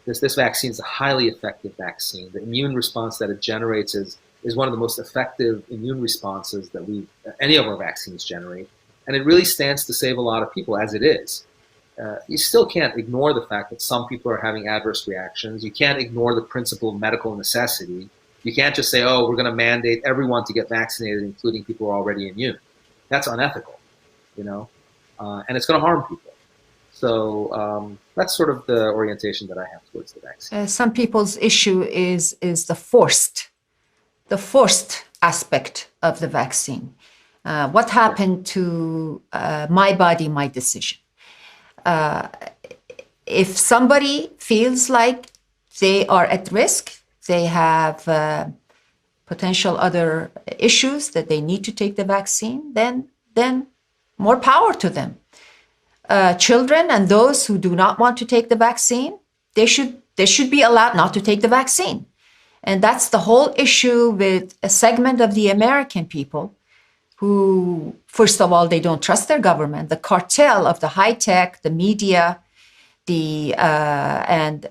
This vaccine is a highly effective vaccine. The immune response that it generates is one of the most effective immune responses that any of our vaccines generate, and it really stands to save a lot of people as it is. You still can't ignore the fact that some people are having adverse reactions. You can't ignore the principle of medical necessity. You can't just say, oh, we're going to mandate everyone to get vaccinated, including people who are already immune. That's unethical, and it's going to harm people. So that's sort of the orientation that I have towards the vaccine. Some people's issue is the forced aspect of the vaccine. What happened to my body, my decision? If somebody feels like they are at risk, they have potential other issues that they need to take the vaccine, then more power to them. Children and those who do not want to take the vaccine, they should be allowed not to take the vaccine. And that's the whole issue with a segment of the American people who, first of all, they don't trust their government. The cartel of the high tech, the media, and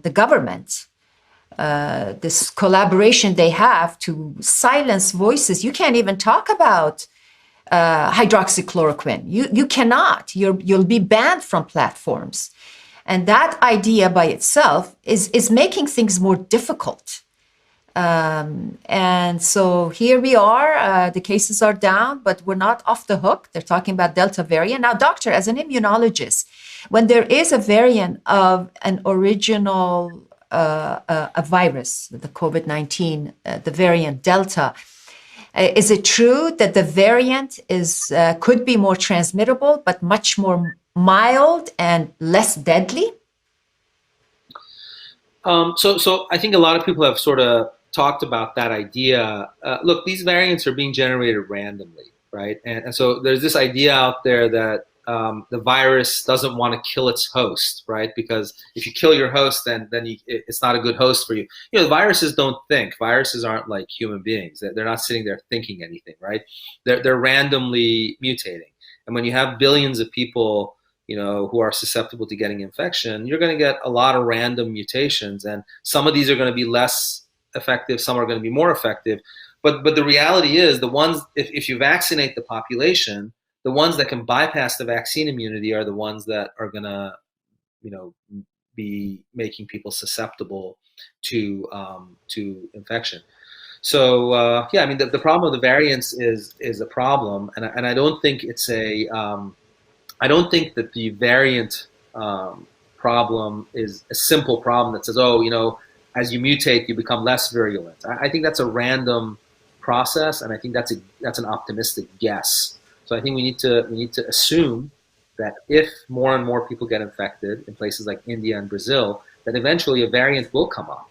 the government, this collaboration they have to silence voices. You can't even talk about hydroxychloroquine. You cannot. You'll be banned from platforms. And that idea by itself is making things more difficult. And so here we are, the cases are down, but we're not off the hook. They're talking about Delta variant. Now, doctor, as an immunologist, when there is a variant of an original a virus, the COVID-19, the variant Delta, is it true that the variant could be more transmittable, but much more mild and less deadly? So I think a lot of people have sort of talked about that idea. Look, these variants are being generated randomly, right? And so there's this idea out there that the virus doesn't want to kill its host, right? Because if you kill your host, then it's not a good host for you. The viruses don't think. Viruses aren't like human beings. They're not sitting there thinking anything, right? They're randomly mutating. And when you have billions of people, who are susceptible to getting infection, you're going to get a lot of random mutations. And some of these are going to be less effective. Some are going to be more effective. But the reality is the ones, if you vaccinate the population, the ones that can bypass the vaccine immunity are the ones that are going to, be making people susceptible to infection. So yeah, I mean the problem of the variants is a problem, and I don't think it's a I don't think that the variant problem is a simple problem that says, oh, you know, as you mutate, you become less virulent. I think that's a random process, and I think that's an optimistic guess. So I think we need to assume that if more and more people get infected in places like India and Brazil, that eventually a variant will come up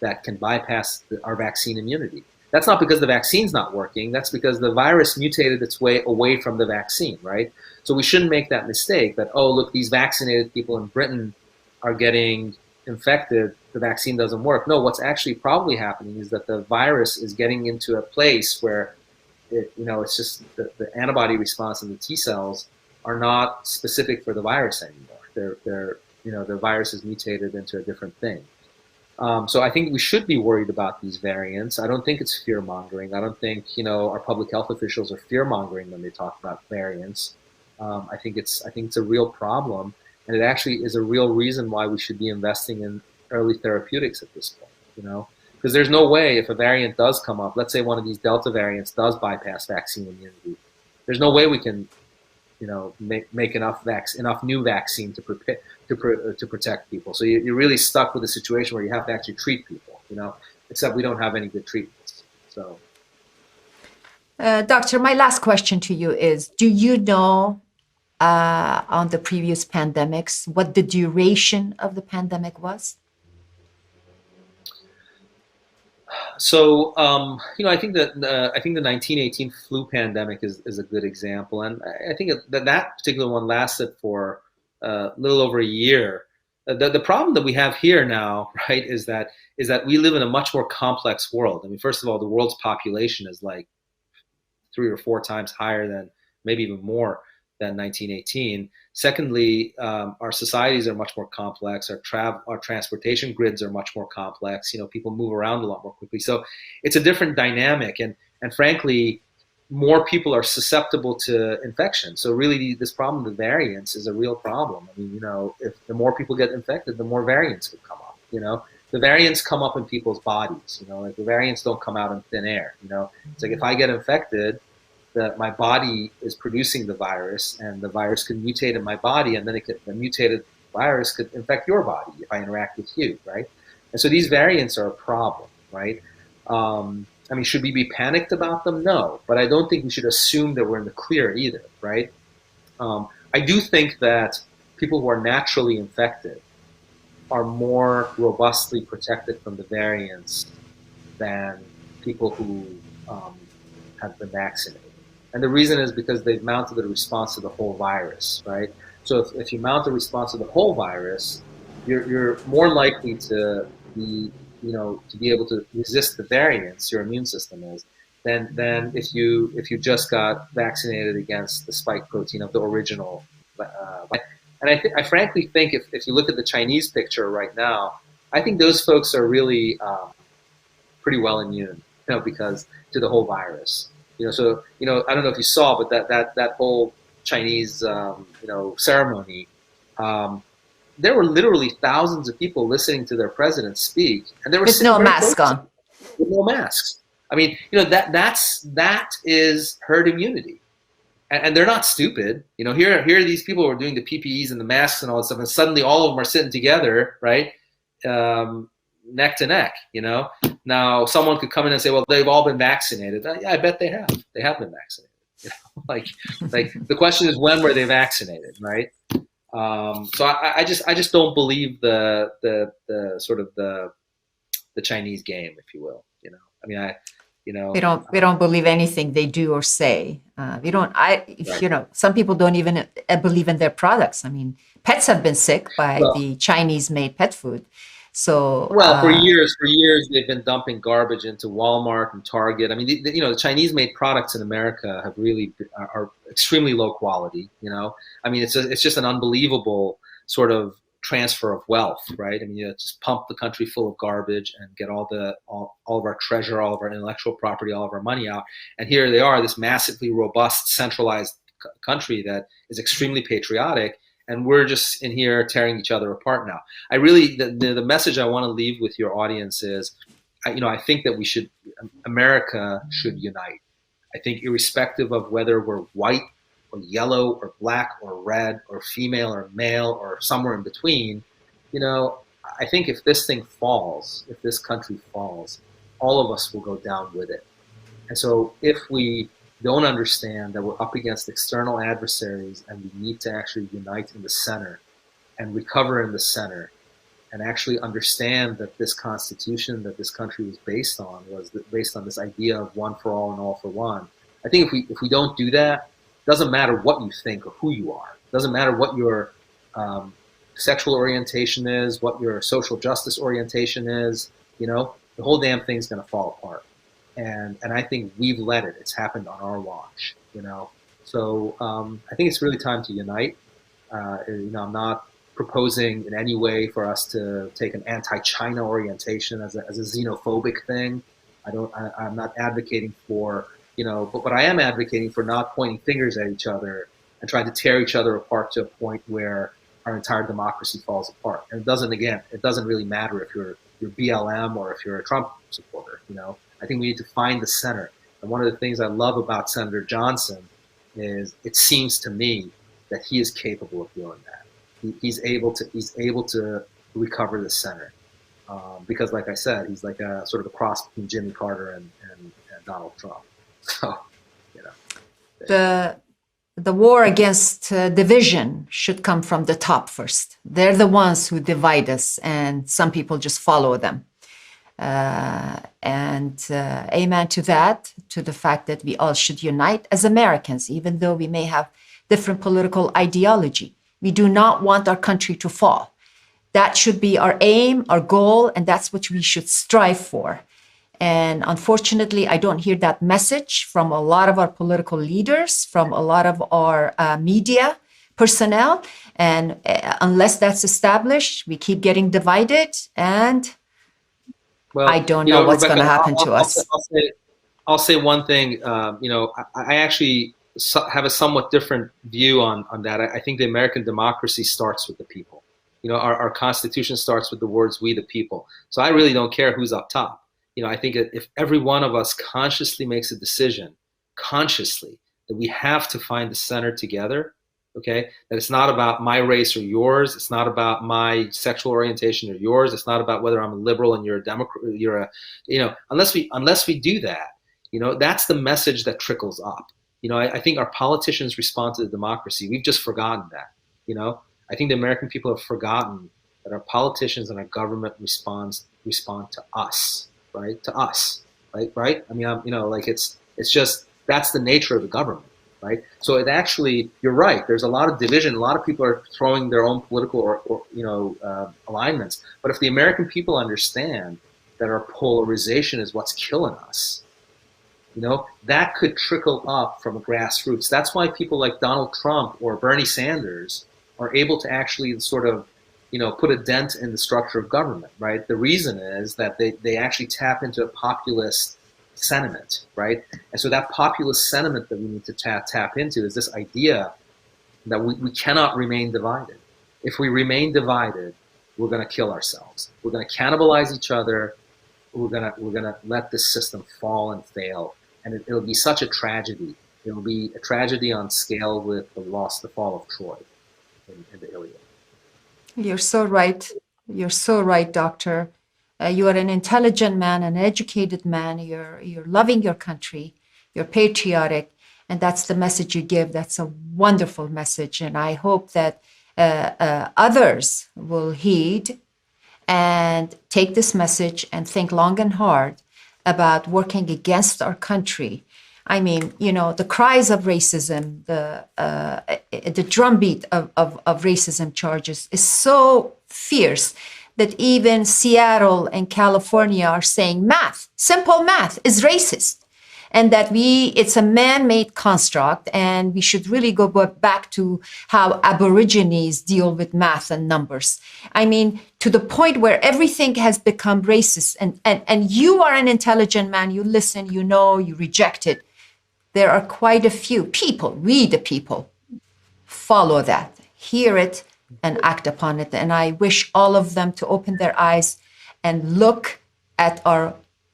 that can bypass our vaccine immunity. That's not because the vaccine's not working. That's because the virus mutated its way away from the vaccine, right? So we shouldn't make that mistake that, oh, look, these vaccinated people in Britain are getting infected. The vaccine doesn't work. No, what's actually probably happening is that the virus is getting into a place where it's just the antibody response and the T cells are not specific for the virus anymore. The virus is mutated into a different thing. So I think we should be worried about these variants. I don't think it's fear mongering. I don't think our public health officials are fear mongering when they talk about variants. I think it's a real problem, and it actually is a real reason why we should be investing in early therapeutics at this point. Because there's no way if a variant does come up, let's say one of these Delta variants does bypass vaccine immunity, there's no way we can make enough new vaccine to protect people. So you're really stuck with a situation where you have to actually treat people, except we don't have any good treatments. So, Doctor, my last question to you is, do you know on the previous pandemics what the duration of the pandemic was? So I think that the 1918 flu pandemic is a good example, and I think that particular one lasted for a little over a year. The problem that we have here now, right, is that we live in a much more complex world. I mean, first of all, the world's population is like 3 or 4 times higher than, maybe even more than 1918. Secondly, our societies are much more complex. Our transportation grids are much more complex. People move around a lot more quickly. So it's a different dynamic, and frankly, more people are susceptible to infection. So really, this problem of variants is a real problem. I mean, if the more people get infected, the more variants could come up. The variants come up in people's bodies. Like the variants don't come out in thin air. It's like if I get infected, that my body is producing the virus, and the virus can mutate in my body, and then the mutated virus could infect your body if I interact with you, right? And so these variants are a problem, right? I mean, should we be panicked about them? No, but I don't think we should assume that we're in the clear either, right? I do think that people who are naturally infected are more robustly protected from the variants than people who have been vaccinated. And the reason is because they've mounted a response to the whole virus, right? So if you mount a response to the whole virus, you're more likely to be able to resist the variants, your immune system is, than if you just got vaccinated against the spike protein of the original. And I frankly think if you look at the Chinese picture right now, I think those folks are really pretty well immune, because to the whole virus. So I don't know if you saw, but that whole Chinese ceremony, there were literally thousands of people listening to their president speak, and there were with no mask on, with no masks. I mean, that is herd immunity, and they're not stupid. Here are these people who are doing the PPEs and the masks and all that stuff, and suddenly all of them are sitting together, right, neck to neck. Now someone could come in and say, well, they've all been vaccinated. Yeah, I bet they have. They have been vaccinated. Like the question is, when were they vaccinated, right? So I just don't believe the sort of the Chinese game, if you will. I mean, we don't believe anything they do or say. We don't. Right. Some people don't even believe in their products. I mean, pets have been sick by the Chinese-made pet food. So for years they've been dumping garbage into Walmart and Target. I mean, the Chinese-made products in America have really are extremely low quality. I mean, it's just an unbelievable sort of transfer of wealth, right? I mean, just pump the country full of garbage and get all of our treasure, all of our intellectual property, all of our money out. And here they are, this massively robust, centralized country that is extremely patriotic, and we're just in here tearing each other apart now. I really, the message I want to leave with your audience is, I think that America should unite. I think irrespective of whether we're white or yellow or black or red or female or male or somewhere in between, I think if this thing falls, if this country falls, all of us will go down with it. And so if we don't understand that we're up against external adversaries and we need to actually unite in the center and recover in the center and actually understand that this constitution that this country was based on was based on this idea of one for all and all for one. I think if we don't do that, it doesn't matter what you think or who you are. It doesn't matter what your sexual orientation is, what your social justice orientation is, the whole damn thing's going to fall apart. And I think we've let it. It's happened on our watch, So I think it's really time to unite. I'm not proposing in any way for us to take an anti-China orientation as a xenophobic thing. I'm not advocating for, but I am advocating for not pointing fingers at each other and trying to tear each other apart to a point where our entire democracy falls apart. And it doesn't really matter if you're BLM or if you're a Trump supporter, I think we need to find the center. And one of the things I love about Senator Johnson is it seems to me that he is capable of doing that. He's able to recover the center because, like I said, he's like a sort of a cross between Jimmy Carter and Donald Trump. So, the war against division should come from the top first. They're the ones who divide us, and some people just follow them. Amen to that, to the fact that we all should unite as Americans, even though we may have different political ideology. We do not want our country to fall. That should be our aim, our goal, and that's what we should strive for. And unfortunately, I don't hear that message from a lot of our political leaders, from a lot of our media personnel. And unless that's established, we keep getting divided, and I don't know what's going to happen to us. I'll say one thing. I actually have a somewhat different view on that. I think the American democracy starts with the people. Our Constitution starts with the words "we the people." So I really don't care who's up top. I think if every one of us consciously makes a decision, that we have to find the center together, okay? That it's not about my race or yours. It's not about my sexual orientation or yours. It's not about whether I'm a liberal and you're a Democrat. Unless we do that, that's the message that trickles up. I think our politicians respond to the democracy. We've just forgotten that. I think the American people have forgotten that our politicians and our government respond to us, right? To us, right? I mean, it's just that's the nature of the government. Right. So it actually, you're right. There's a lot of division. A lot of people are throwing their own political or alignments. But if the American people understand that our polarization is what's killing us, that could trickle up from grassroots. That's why people like Donald Trump or Bernie Sanders are able to actually sort of, put a dent in the structure of government. Right. The reason is that they actually tap into a populist sentiment, right? And so that populist sentiment that we need to tap into is this idea that we cannot remain divided. If we remain divided, we're going to kill ourselves. We're going to cannibalize each other. We're going to let this system fall and fail, and it'll be such a tragedy. It'll be a tragedy on scale with the fall of Troy in the Iliad. You're so right. You're so right, Doctor. You are an intelligent man, an educated man. You're loving your country. You're patriotic, and that's the message you give. That's a wonderful message, and I hope that others will heed and take this message and think long and hard about working against our country. I mean, the cries of racism, the drumbeat of racism charges is so fierce that even Seattle and California are saying simple math is racist, and that it's a man-made construct, and we should really go back to how Aborigines deal with math and numbers. I mean, to the point where everything has become racist, and you are an intelligent man, you listen, you reject it. There are quite a few people, we the people, follow that. hear it and act upon it. And I wish all of them to open their eyes and look at our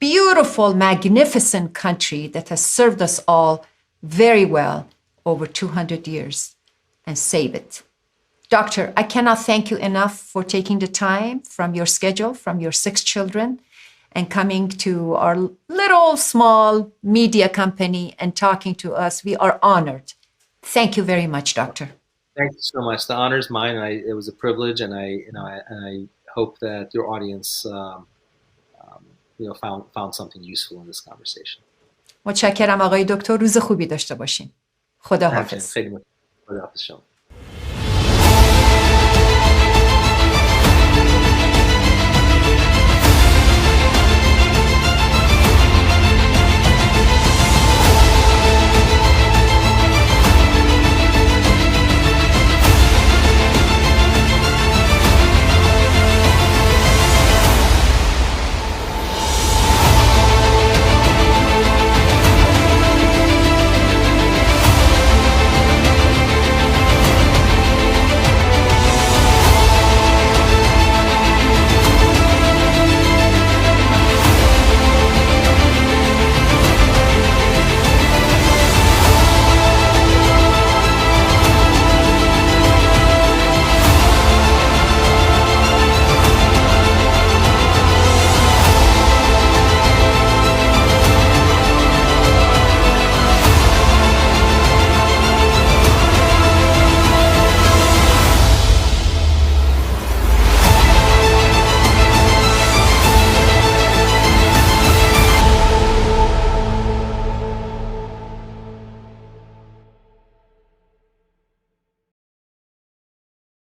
beautiful, magnificent country that has served us all very well over 200 years and save it. Doctor, I cannot thank you enough for taking the time from your schedule, from your 6 children, and coming to our little small media company and talking to us. We are honored. Thank you very much, Doctor. Thank you so much. The honor is mine. It was a privilege, and I hope that your audience found something useful in this conversation. متشکرم آقای دکتر. روز خوبی داشته باشین. خداحافظ. خیلی متشکرم. خداحافظ شما.